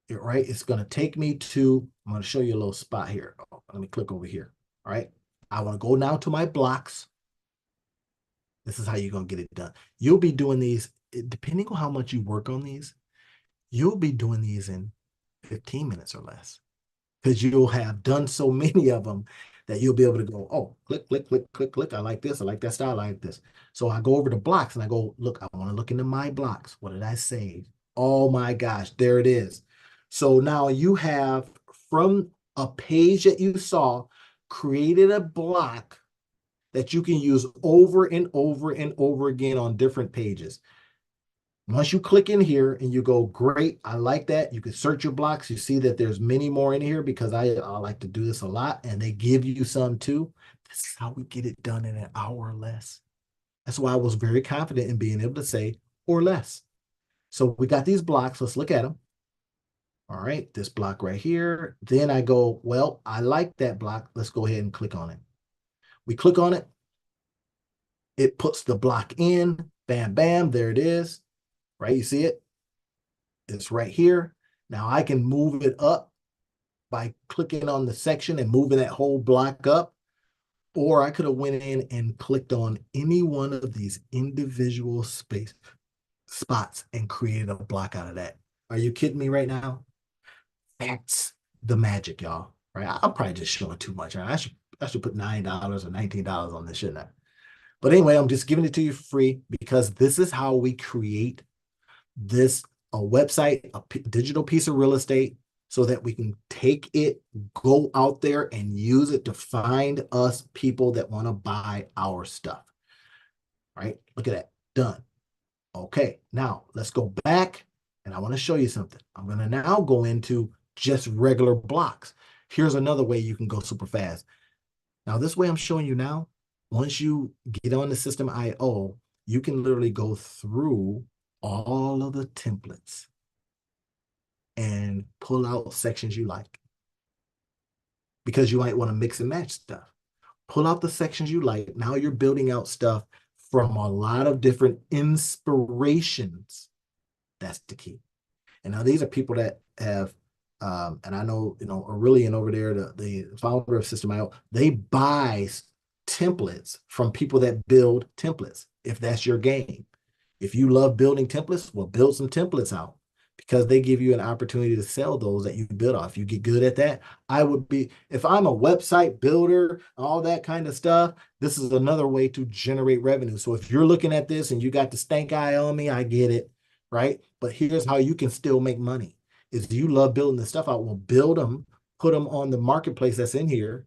Speaker 1: Right? It's going to take me to, I'm going to show you a little spot here. Oh, let me click over here. All right. I want to go now to my blocks. This is how you're going to get it done. You'll be doing these, depending on how much you work on these, you'll be doing these in 15 minutes or less. Because you'll have done so many of them that you'll be able to go, oh, click, click, click, click, click. I like this. I like that style. I like this. So I go over to blocks and I go, look, I want to look into my blocks. What did I save? Oh my gosh, there it is. So now you have from a page that you saw, created a block that you can use over and over and over again on different pages. Once you click in here and you go, great, I like that. You can search your blocks. You see that there's many more in here because I like to do this a lot, and they give you some too. This is how we get it done in an hour or less. That's why I was very confident in being able to say or less. So we got these blocks. Let's look at them. All right, this block right here. Then I go, well, I like that block. Let's go ahead and click on it. We click on it. It puts the block in. Bam, bam. There it is. Right? You see it? It's right here. Now I can move it up by clicking on the section and moving that whole block up. Or I could have went in and clicked on any one of these individual space spots and created a block out of that. Are you kidding me right now? That's the magic, y'all. Right? I'm probably just showing too much. Right? I should put $9 or $19 on this, shouldn't I? But anyway, I'm just giving it to you for free because this is how we create this a website, digital piece of real estate, so that we can take it, go out there and use it to find us people that want to buy our stuff. Right? Look at that. Done. Okay, now let's go back and I want to show you something. I'm going to now go into just regular blocks. Here's another way you can go super fast. Now, this way I'm showing you now, once you get on the system IO, you can literally go through all of the templates and pull out sections you like, because you might want to mix and match stuff. Pull out the sections you like. Now you're building out stuff from a lot of different inspirations. That's the key. And now these are people that have, and I know, Aurelian over there, the founder of System.io, they buy templates from people that build templates. If that's your game, if you love building templates, well, build some templates out, because they give you an opportunity to sell those that you build off. You get good at that. If I'm a website builder, all that kind of stuff, this is another way to generate revenue. So if you're looking at this and you got the stank eye on me, I get it, right? But here's how you can still make money. If you love building this stuff out, well, build them, put them on the marketplace that's in here.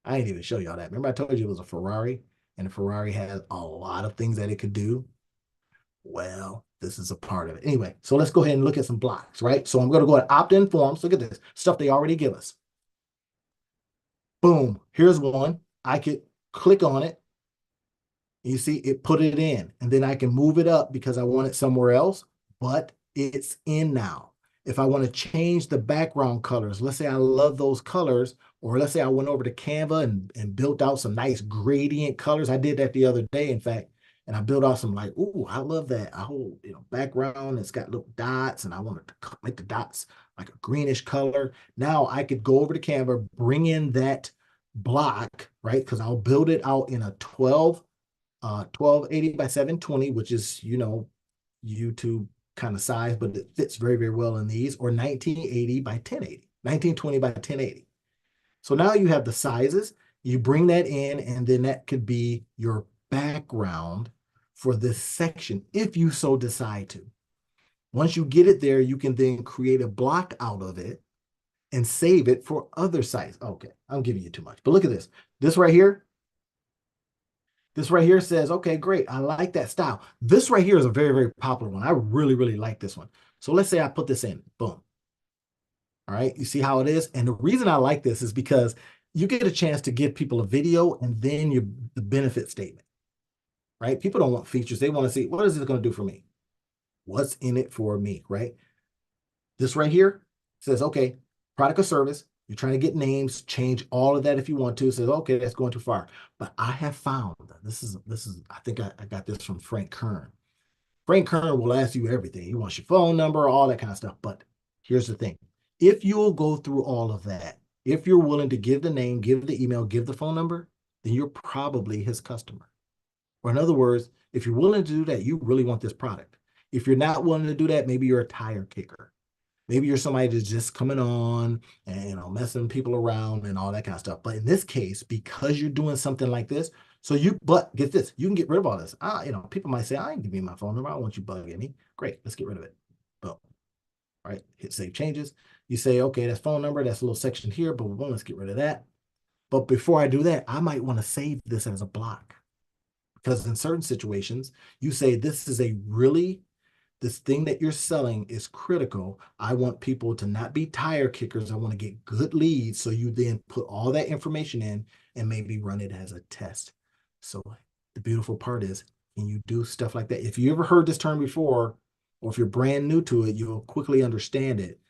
Speaker 1: I didn't even show y'all that. Remember I told you it was a Ferrari, and the Ferrari has a lot of things that it could do. Well, this is a part of it. Anyway, so let's go ahead and look at some blocks, right? So I'm going to go to opt-in forms. Look at this stuff they already give us. Boom. Here's one. I could click on it. You see, it put it in, and then I can move it up because I want it somewhere else, but it's in now. If I want to change the background colors, let's say I love those colors, or let's say I went over to Canva and built out some nice gradient colors. I did that the other day, in fact. And I built out some like, ooh, I love that. A whole background. It's got little dots, and I wanted to make the dots like a greenish color. Now I could go over to Canva, bring in that block, right? Because I'll build it out in a 1280 by 720, which is, YouTube kind of size, but it fits very, very well in these, or 1980 by 1080, 1920 by 1080. So now you have the sizes. You bring that in, and then that could be your background for this section, if you so decide to. Once you get it there, you can then create a block out of it and save it for other sites. Okay, I'm giving you too much, but look at this. This right here says, okay, great. I like that style. This right here is a very, very popular one. I really, really like this one. So let's say I put this in, boom. All right, you see how it is? And the reason I like this is because you get a chance to give people a video and then the benefit statement. Right? People don't want features. They want to see, what is it going to do for me? What's in it for me, right? This right here says, okay, product or service. You're trying to get names, change all of that if you want to. It says, okay, that's going too far. But I have found, this is I think I got this from Frank Kern. Frank Kern will ask you everything. He wants your phone number, all that kind of stuff. But here's the thing. If you'll go through all of that, if you're willing to give the name, give the email, give the phone number, then you're probably his customer. Or in other words, if you're willing to do that, you really want this product. If you're not willing to do that, maybe you're a tire kicker. Maybe you're somebody that's just coming on and messing people around and all that kind of stuff. But in this case, because you're doing something like this, but get this, you can get rid of all this. People might say, I ain't giving you my phone number. I don't want you bugging me. Great, let's get rid of it. Boom. All right, hit save changes. You say, okay, that's phone number, that's a little section here, but let's get rid of that. But before I do that, I might want to save this as a block because in certain situations, you say this is a really this thing that you're selling is critical. I want people to not be tire kickers. I want to get good leads. So you then put all that information in and maybe run it as a test. So the beautiful part is, can you do stuff like that? If you ever heard this term before, or if you're brand new to it, you'll quickly understand it.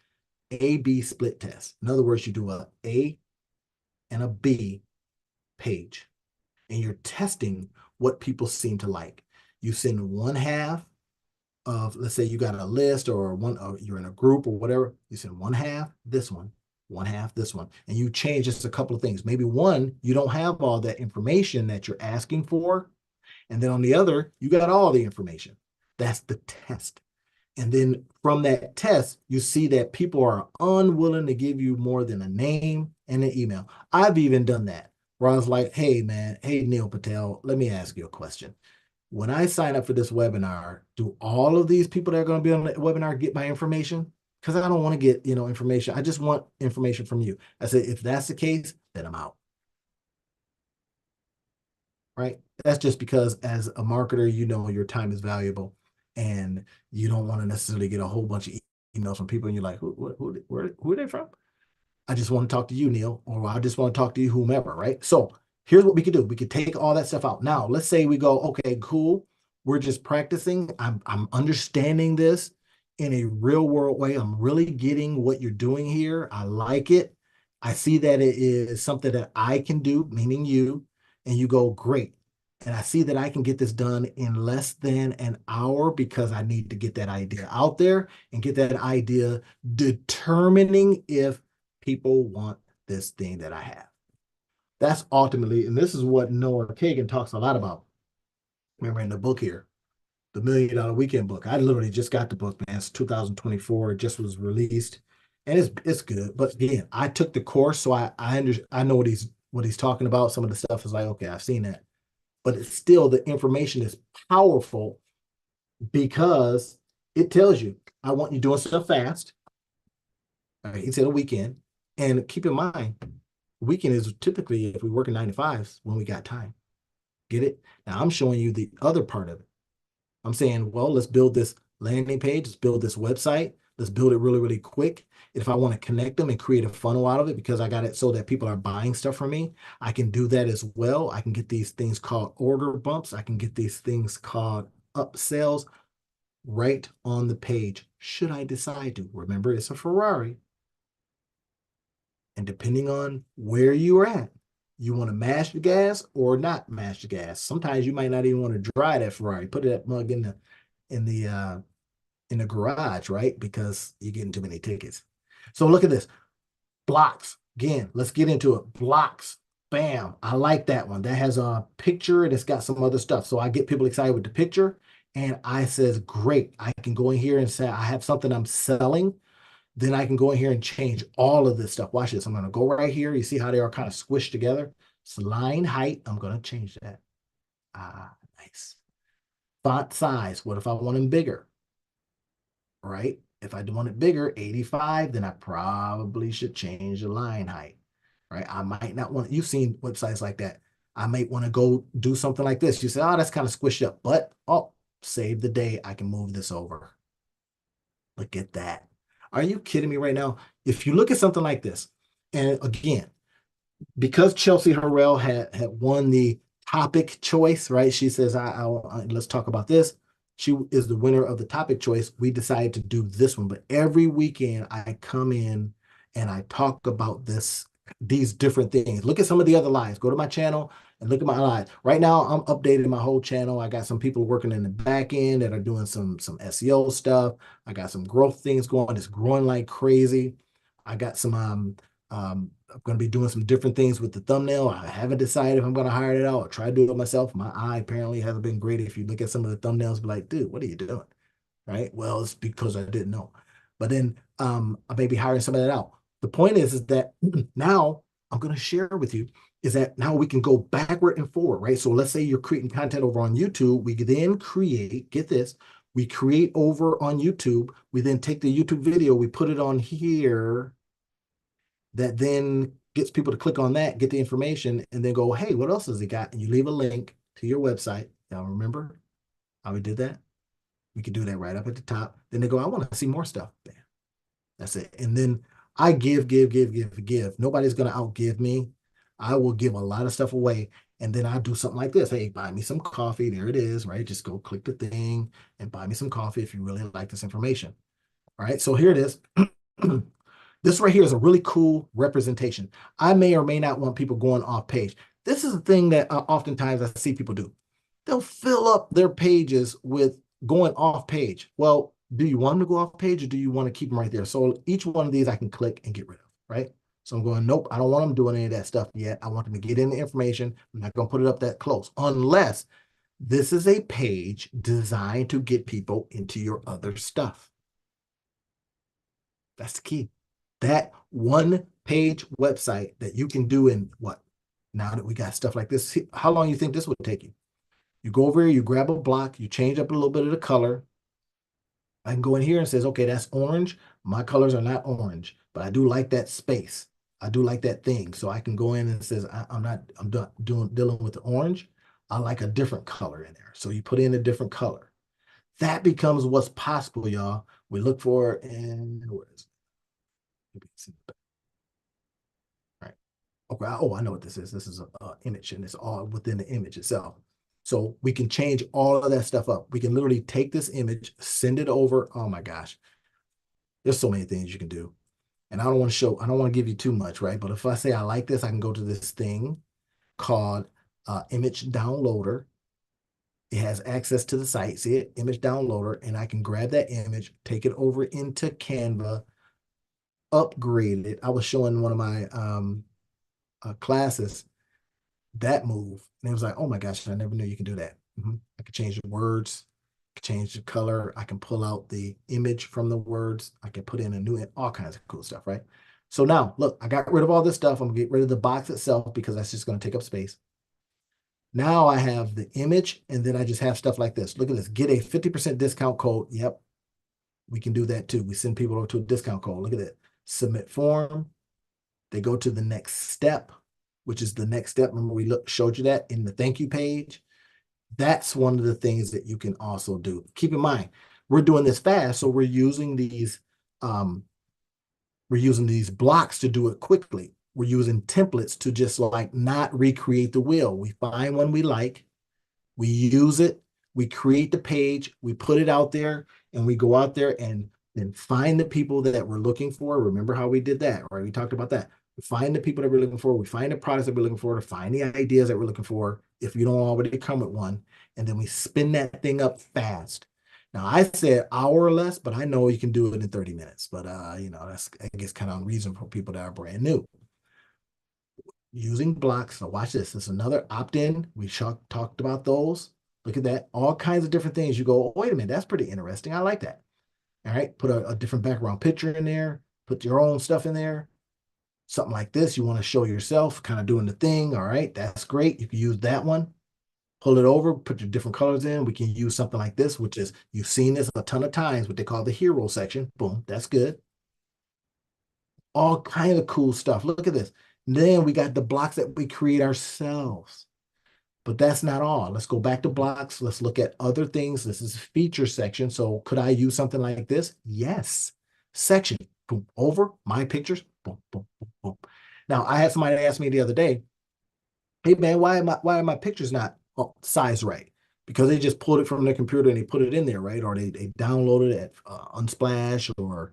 Speaker 1: A-B split test. In other words, you do a A and a B page, and you're testing what people seem to like. You send one half of, let's say you got a list or one, or you're in a group or whatever, you send one half this one half this one, and you change just a couple of things. Maybe one, you don't have all that information that you're asking for, and then on the other, you got all the information. That's the test. And then from that test, you see that people are unwilling to give you more than a name and an email. I've even done that where I was like, hey, man, hey, Neil Patel, let me ask you a question. When I sign up for this webinar, do all of these people that are going to be on the webinar get my information? Because I don't want to get, information. I just want information from you. I said, if that's the case, then I'm out. Right? That's just because as a marketer, your time is valuable and you don't want to necessarily get a whole bunch of emails from people and you're like, who are they from? I just want to talk to you, Neil, or I just want to talk to you, whomever, right? So here's what we could do. We could take all that stuff out. Now, let's say we go, okay, cool. We're just practicing. I'm understanding this in a real world way. I'm really getting what you're doing here. I like it. I see that it is something that I can do, meaning you, and you go, great. And I see that I can get this done in less than an hour because I need to get that idea out there and get that idea determining if people want this thing that I have. That's ultimately, and this is what Noah Kagan talks a lot about. Remember in the book here, the $1 Million Weekend book. I literally just got the book, man. It's 2024. It just was released, and it's good. But again, I took the course, so I know what he's talking about. Some of the stuff is like, okay, I've seen that, but it's still the information is powerful because it tells you I want you doing stuff fast. All right, he said a weekend, and keep in mind, weekend is typically if we work in 9 to 5s when we got time. Get it? Now I'm showing you the other part of it. I'm saying, well, let's build this landing page, let's build this website, let's build it really, really quick. If I want to connect them and create a funnel out of it because I got it so that people are buying stuff from me, I can do that as well. I can get these things called order bumps. I can get these things called upsells right on the page. Should I decide to? Remember, it's a Ferrari. And depending on where you are at, you want to mash the gas or not mash the gas. Sometimes you might not even want to drive that Ferrari. Put that mug in the garage, right? Because you're getting too many tickets. So look at this. Blocks. Again, let's get into it. Blocks. Bam. I like that one. That has a picture and it's got some other stuff. So I get people excited with the picture. And I says, great. I can go in here and say, I have something I'm selling. Then I can go in here and change all of this stuff. Watch this. I'm going to go right here. You see how they are kind of squished together? It's line height. I'm going to change that. Nice. Font size. What if I want them bigger? Right? If I want it bigger, 85, then I probably should change the line height. Right? I might not want, you've seen websites like that. I might want to go do something like this. You say, oh, that's kind of squished up, but oh, save the day. I can move this over. Look at that. Are you kidding me right now? If you look at something like this, and again, because Chelsea Harrell had won the topic choice, right? She says, let's talk about this. She is the winner of the topic choice. We decided to do this one, but every weekend I come in and I talk about these different things. Look at some of the other lives. Go to my channel and look at my lives. Right now, I'm updating my whole channel. I got some people working in the back end that are doing some SEO stuff. I got some growth things going. It's growing like crazy. I got some I'm going to be doing some different things with the thumbnail. I haven't decided if I'm going to hire it out or try to do it myself. My eye apparently hasn't been great. If you look at some of the thumbnails, be like, dude, what are you doing? Right? Well, it's because I didn't know. But then I may be hiring some of that out. The point is that now I'm going to share with you is that now we can go backward and forward, right? So let's say you're creating content over on YouTube. We then create, get this, we create over on YouTube. We then take the YouTube video, we put it on here that then gets people to click on that, get the information, and then go, hey, what else has it got? And you leave a link to your website. Y'all remember how we did that? We could do that right up at the top. Then they go, I want to see more stuff. Bam. That's it. And then I give, give, give, give, give. Nobody's going to outgive me. I will give a lot of stuff away. And then I do something like this. Hey, buy me some coffee. There it is, right? Just go click the thing and buy me some coffee if you really like this information. All right. So here it is. This right here is a really cool representation. I may or may not want people going off page. This is the thing that oftentimes I see people do. They'll fill up their pages with going off page. Well, do you want them to go off page or do you want to keep them right there? So each one of these I can click and get rid of, right? So I'm going, nope, I don't want them doing any of that stuff yet. I want them to get in the information. I'm not going to put it up that close unless this is a page designed to get people into your other stuff. That's the key. That one page website that you can do in what? Now that we got stuff like this, how long you think this would take you? You go over here, you grab a block, you change up a little bit of the color. I can go in here and says, okay, that's orange. My colors are not orange, but I do like that space. I do like that thing. So I can go in and says, I'm done dealing with the orange. I like a different color in there. So you put in a different color. That becomes what's possible, y'all. We look for, and where is it? Right. Okay. Oh, I know what this is. This is an image, and it's all within the image itself. So we can change all of that stuff up. We can literally take this image, send it over. Oh my gosh. There's so many things you can do. And I don't want to give you too much, right? But if I say I like this, I can go to this thing called Image Downloader. It has access to the site, see it, Image Downloader, and I can grab that image, take it over into Canva, upgrade it. I was showing one of my classes that move, and it was like, oh my gosh, I never knew you can do that. I can change the words, I can change the color, I can pull out the image from the words, I can put in a new, all kinds of cool stuff, right? So now, look, I got rid of all this stuff. I'm gonna get rid of the box itself because that's just gonna take up space. Now I have the image, and then I just have stuff like this. Look at this, get a 50% discount code. Yep, we can do that too. We send people over to a discount code. Look at that, submit form. They go to the next step, which is the next step. Remember we showed you that in the thank you page. That's one of the things that you can also do. Keep in mind, we're doing this fast, so we're using these blocks to do it quickly. We're using templates to just like not recreate the wheel. We find one we like, we use it, we create the page, we put it out there, and we go out there and then find the people that we're looking for. Remember how we did that, right? We talked about that. We find the people that we're looking for, we find the products that we're looking for, to find the ideas that we're looking for, if you don't already come with one, and then we spin that thing up fast. Now, I said hour or less, but I know you can do it in 30 minutes. But, that's, I guess, kind of unreasonable for people that are brand new. Using blocks. So watch this. This is another opt-in. We talked about those. Look at that. All kinds of different things. You go, oh, wait a minute, that's pretty interesting. I like that. All right. Put a different background picture in there. Put your own stuff in there. Something like this. You want to show yourself kind of doing the thing. All right. That's great. You can use that one. Pull it over, put your different colors in. We can use something like this, which is, you've seen this a ton of times, what they call the hero section. Boom. That's good. All kind of cool stuff. Look at this. Then we got the blocks that we create ourselves. But that's not all. Let's go back to blocks. Let's look at other things. This is feature section. So could I use something like this? Yes. Section. Boom. Over my pictures. Boom, boom, boom, boom. Now, I had somebody ask me the other day, hey man, why are my pictures not sized right? Because they just pulled it from their computer and they put it in there, right? Or they downloaded it at Unsplash or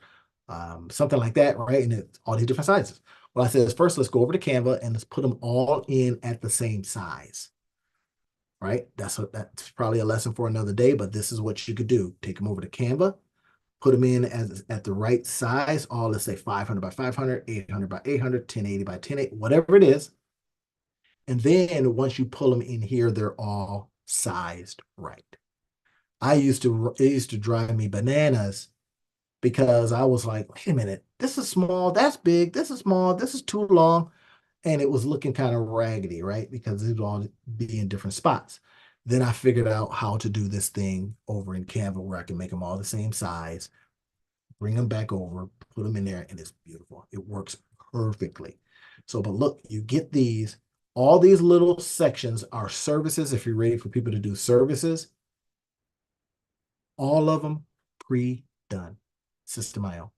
Speaker 1: something like that, right? And it's all these different sizes. Well, I said, first, let's go over to Canva and let's put them all in at the same size, right? That's probably a lesson for another day, but this is what you could do. Take them over to Canva, put them in at the right size. All, let's say 500 by 500, 800 by 800, 1080 by 1080, whatever it is. And then once you pull them in here, they're all sized right. It used to drive me bananas because I was like, wait a minute, this is small, that's big, this is small, this is too long. And it was looking kind of raggedy, right? Because it would all be in different spots. Then I figured out how to do this thing over in Canva where I can make them all the same size, bring them back over, put them in there, and it's beautiful. It works perfectly. So, but look, you get these, all these little sections are services. If you're ready for people to do services, all of them pre-done. System.io.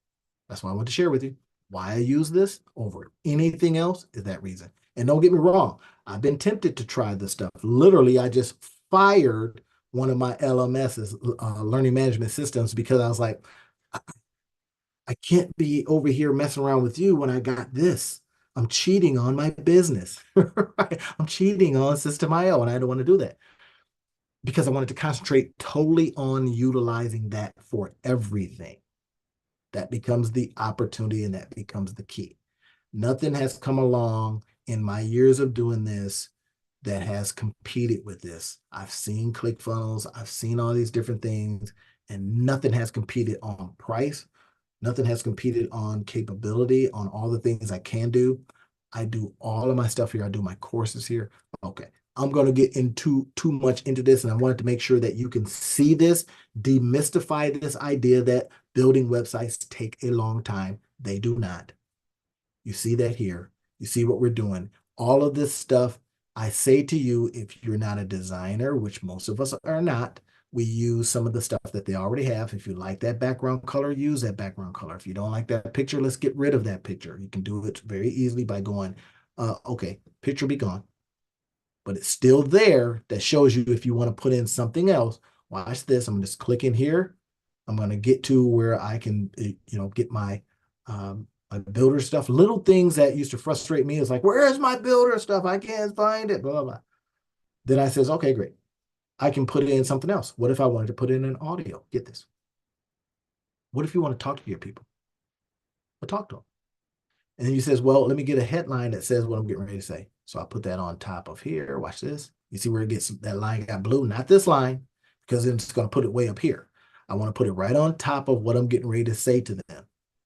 Speaker 1: That's why I want to share with you. Why I use this over anything else is that reason. And don't get me wrong, I've been tempted to try this stuff. Literally, I just fired one of my LMSs, learning management systems, because I was like, I can't be over here messing around with you when I got this. I'm cheating on my business. Right? I'm cheating on System.io, and I don't want to do that because I wanted to concentrate totally on utilizing that for everything. That becomes the opportunity and that becomes the key. Nothing has come along in my years of doing this that has competed with this. I've seen ClickFunnels, I've seen all these different things, and nothing has competed on price. Nothing has competed on capability, on all the things I can do. I do all of my stuff here. I do my courses here. Okay. I'm going to get into too much into this, and I wanted to make sure that you can see this, demystify this idea that building websites take a long time. They do not. You see that here. You see what we're doing. All of this stuff, I say to you, if you're not a designer, which most of us are not, we use some of the stuff that they already have. If you like that background color, use that background color. If you don't like that picture, let's get rid of that picture. You can do it very easily by going, okay, picture be gone. But it's still there that shows you if you want to put in something else. Watch this. I'm just clicking here. I'm going to get to where I can, get my builder stuff. Little things that used to frustrate me is like, where's my builder stuff? I can't find it, blah, blah, blah. Then I says, okay, great. I can put in something else. What if I wanted to put in an audio? Get this. What if you want to talk to your people? Well, talk to them. And then you says, well, let me get a headline that says what I'm getting ready to say. So I'll put that on top of here. Watch this. You see where it gets, that line got blue, not this line, because then it's going to put it way up here. I want to put it right on top of what I'm getting ready to say to them.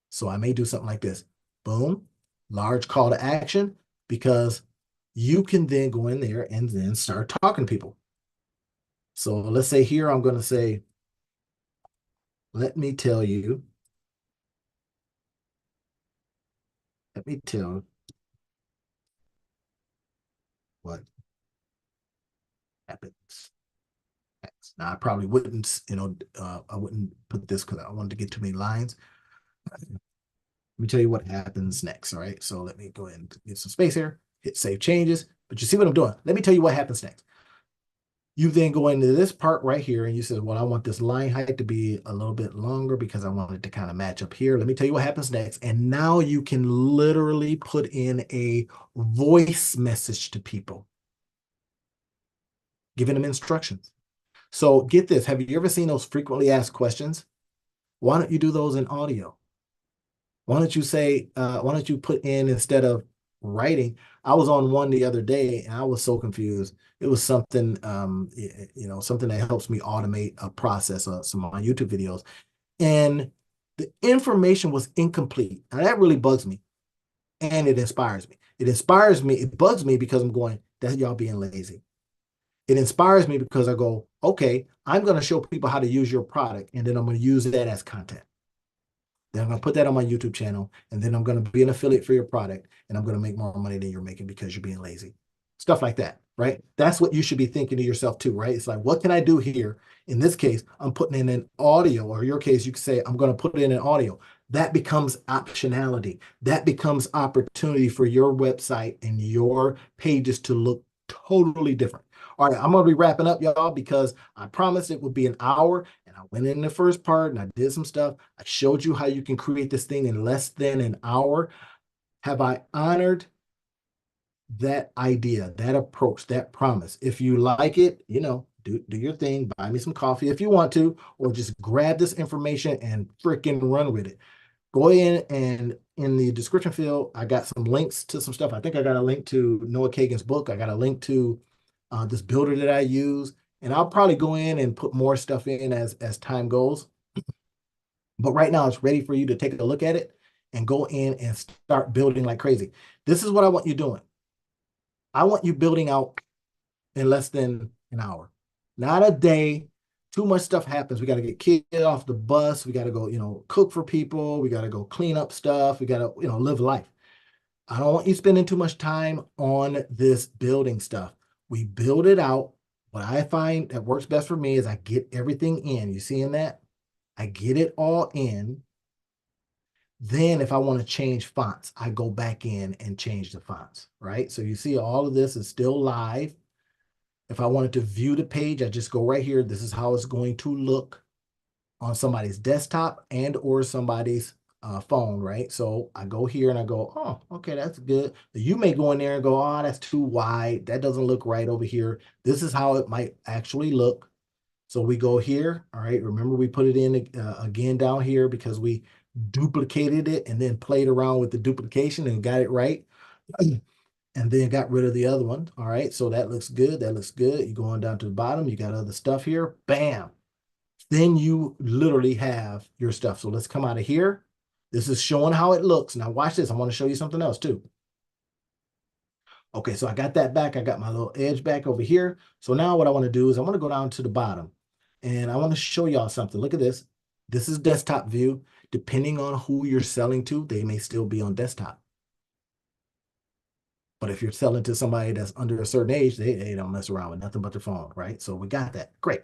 Speaker 1: So I may do something like this. Boom, large call to action, because you can then go in there and then start talking to people. So let's say here, I'm going to say, let me tell what happens next. Now, I probably wouldn't, I wouldn't put this because I wanted to get too many lines. Let me tell you what happens next. All right. So let me go ahead and get some space here, hit save changes. But you see what I'm doing? Let me tell you what happens next. You then go into this part right here and you say, well, I want this line height to be a little bit longer because I want it to kind of match up here. Let me tell you what happens next. And now you can literally put in a voice message to people, giving them instructions. So get this. Have you ever seen those frequently asked questions? Why don't you do those in audio? Why don't you put in, instead of writing? I was on one the other day and I was so confused. It was something, something that helps me automate a process of some of my YouTube videos. And the information was incomplete. And that really bugs me. And it inspires me. It bugs me because I'm going, that's y'all being lazy. It inspires me because I go, okay, I'm going to show people how to use your product, and then I'm going to use that as content. Then I'm going to put that on my YouTube channel, and then I'm going to be an affiliate for your product, and I'm going to make more money than you're making because you're being lazy. Stuff like that, right? That's what you should be thinking to yourself too, right? It's like, what can I do here? In this case, I'm putting in an audio, or in your case, you could say, I'm going to put in an audio. That becomes optionality. That becomes opportunity for your website and your pages to look totally different. All right, I'm going to be wrapping up, y'all, because I promised it would be an hour, and I went in the first part and I did some stuff. I showed you how you can create this thing in less than an hour. Have I honored that idea, that approach, that promise? If you like it, do your thing. Buy me some coffee if you want to, or just grab this information and freaking run with it. Go in, and in the description field, I got some links to some stuff. I think I got a link to Noah Kagan's book. I got a link to this builder that I use, and I'll probably go in and put more stuff in as time goes. But right now, it's ready for you to take a look at it and go in and start building like crazy. This is what I want you doing. I want you building out in less than an hour, not a day. Too much stuff happens. We got to get kids off the bus. We got to go, cook for people. We got to go clean up stuff. We got to, live life. I don't want you spending too much time on this building stuff. We build it out. What I find that works best for me is I get everything in. You seeing that? I get it all in. Then if I want to change fonts, I go back in and change the fonts, right? So you see all of this is still live. If I wanted to view the page, I just go right here. This is how it's going to look on somebody's desktop and or somebody's phone, right? So I go here and I go, oh, okay, that's good. You may go in there and go, oh, that's too wide. That doesn't look right over here. This is how it might actually look. So we go here, all right? Remember we put it in again down here because we duplicated it and then played around with the duplication and got it right. And then got rid of the other one. All right, so that looks good. That looks good. You go on down to the bottom, you got other stuff here. Bam. Then you literally have your stuff. So let's come out of here. This is showing how it looks. Now watch this. I want to show you something else too. Okay, so I got that back. I got my little edge back over here. So now what I want to do is I want to go down to the bottom and I want to show y'all something. Look at this. This is desktop view. Depending on who you're selling to, they may still be on desktop. But if you're selling to somebody that's under a certain age, they don't mess around with nothing but their phone, right? So we got that. Great.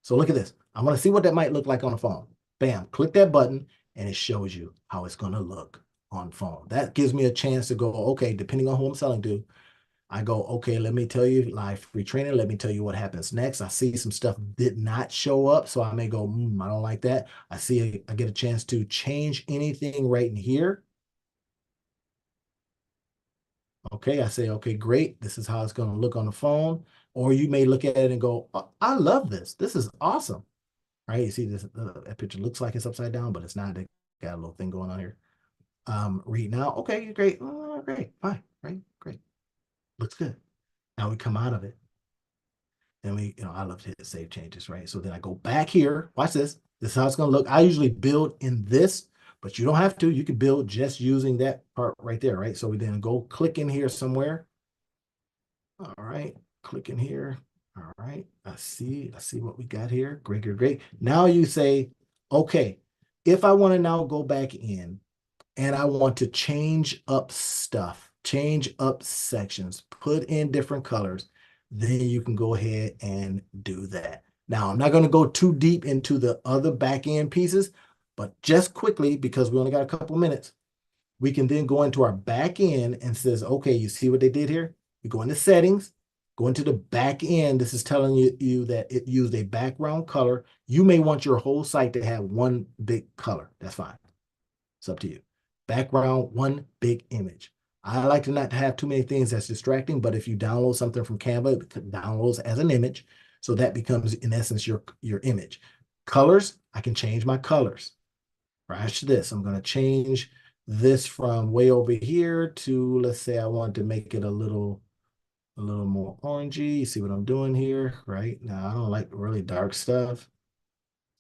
Speaker 1: So look at this. I want to see what that might look like on a phone. Bam, click that button and it shows you how it's going to look on phone. That gives me a chance to go, okay, depending on who I'm selling to, I go, okay, let me tell you live free training. Let me tell you what happens next. I see some stuff did not show up. So I may go, I don't like that. I get a chance to change anything right in here. Okay, I say, okay, great. This is how it's going to look on the phone. Or you may look at it and go, oh, I love this. This is awesome. Right? You see this that picture looks like it's upside down, but it's not. They got a little thing going on here. Read now. Okay, great. Oh, great. Fine. Right? Great. Looks good. Now we come out of it. And I love to hit save changes, right? So then I go back here. Watch this. This is how it's going to look. I usually build in this, but you don't have to. You can build just using that part right there, right? So we then go click in here somewhere. All right, click in here. All right, I see what we got here. Great, great, great. Now you say, okay, if I want to now go back in and I want to change up stuff, change up sections, put in different colors, then you can go ahead and do that. Now, I'm not going to go too deep into the other back end pieces, but just quickly, because we only got a couple minutes, we can then go into our back end and says, okay, you see what they did here? We go into settings, go into the back end. This is telling you that it used a background color. You may want your whole site to have one big color. That's fine. It's up to you. Background, one big image. I like to not have too many things that's distracting, but if you download something from Canva, it downloads as an image. So that becomes, in essence, your image. Colors, I can change my colors. Watch this. I'm going to change this from way over here to, let's say I want to make it a little more orangey. You see what I'm doing here, right? Now, I don't like really dark stuff.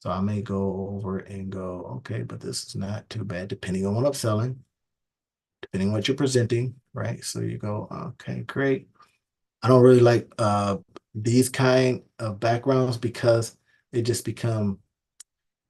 Speaker 1: So I may go over and go, okay, but this is not too bad, depending on what I'm selling, depending on what you're presenting, right? So you go, okay, great. I don't really like these kind of backgrounds because they just become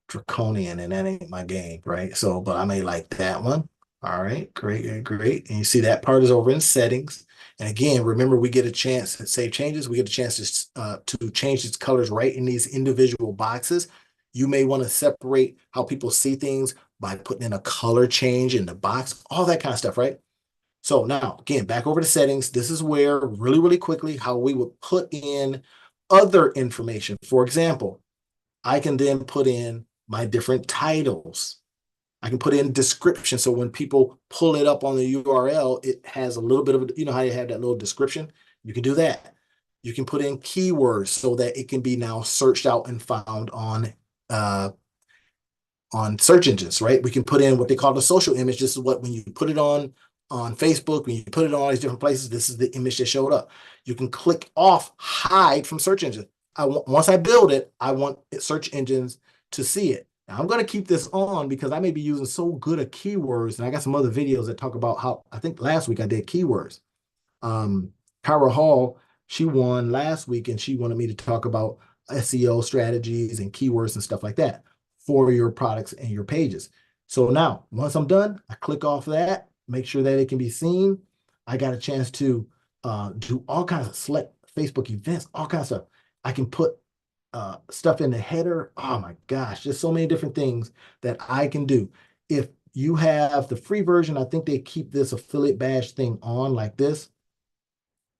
Speaker 1: draconian and that ain't my game, right? So, but I may like that one. All right, great, great. And you see that part is over in settings. And again, remember, we get a chance to save changes. We get a chance to change its colors right in these individual boxes. You may want to separate how people see things by putting in a color change in the box, all that kind of stuff, right? So now, again, back over to settings. This is where really, really quickly how we would put in other information. For example, I can then put in my different titles. I can put in description. So when people pull it up on the URL, it has a little bit of, how you have that little description? You can do that. You can put in keywords so that it can be now searched out and found on search engines, right? We can put in what they call the social image. This is what, when you put it on Facebook, when you put it on all these different places, this is the image that showed up. You can click off hide from search engines. Once I build it, I want search engines to see it. Now, I'm going to keep this on because I may be using so good at keywords, and I got some other videos that talk about how, I think last week I did keywords. Kyra Hall, she won last week, and she wanted me to talk about SEO strategies and keywords and stuff like that for your products and your pages. So now, once I'm done, I click off that. make sure that it can be seen. I got a chance to do all kinds of select Facebook events, all kinds of stuff. I can put stuff in the header. Oh my gosh, there's so many different things that I can do. If you have the free version, I think they keep this affiliate badge thing on like this,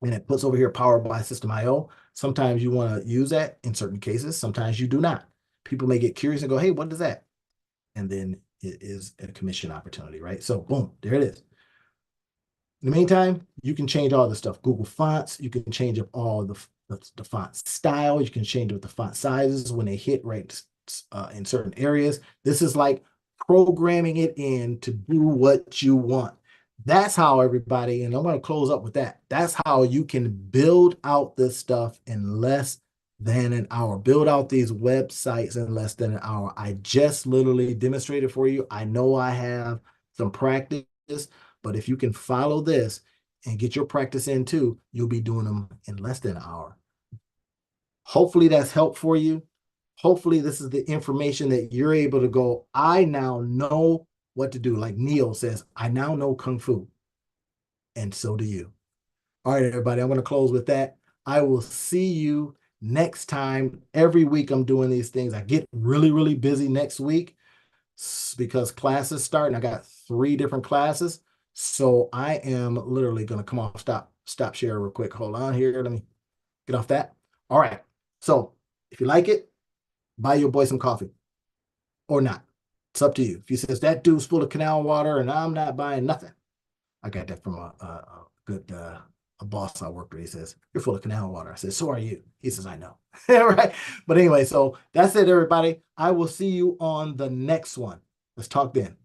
Speaker 1: and it puts over here powered by System.io. Sometimes you want to use that in certain cases. Sometimes you do not. People may get curious and go, hey, what is that? And then it is a commission opportunity, right? So boom, there it is. In the meantime, you can change all the stuff. Google Fonts, you can change up all the font style. You can change up the font sizes when they hit right in certain areas. This is like programming it in to do what you want. That's how, everybody, and I'm going to close up with that. That's how you can build out this stuff in less than an hour. Build out these websites in less than an hour. I just literally demonstrated for you. I know I have some practice, but if you can follow this and get your practice in too, you'll be doing them in less than an hour. Hopefully that's helped for you. Hopefully this is the information that you're able to go, I now know what to do. Like Neo says, I now know Kung Fu. And so do you. All right, everybody, I'm going to close with that. I will see you next time. Every week I'm doing these things. I get really, really busy next week because classes start, and I got 3 different classes. So I am literally going to come off, stop share real quick. Hold on here. Let me get off that. All right. So if you like it, buy your boy some coffee or not. It's up to you. If he says that dude's full of canal water and I'm not buying nothing, I got that from a good a boss I worked with. He says, you're full of canal water. I said, so are you. He says, I know. All right. But anyway, so that's it, everybody. I will see you on the next one. Let's talk then.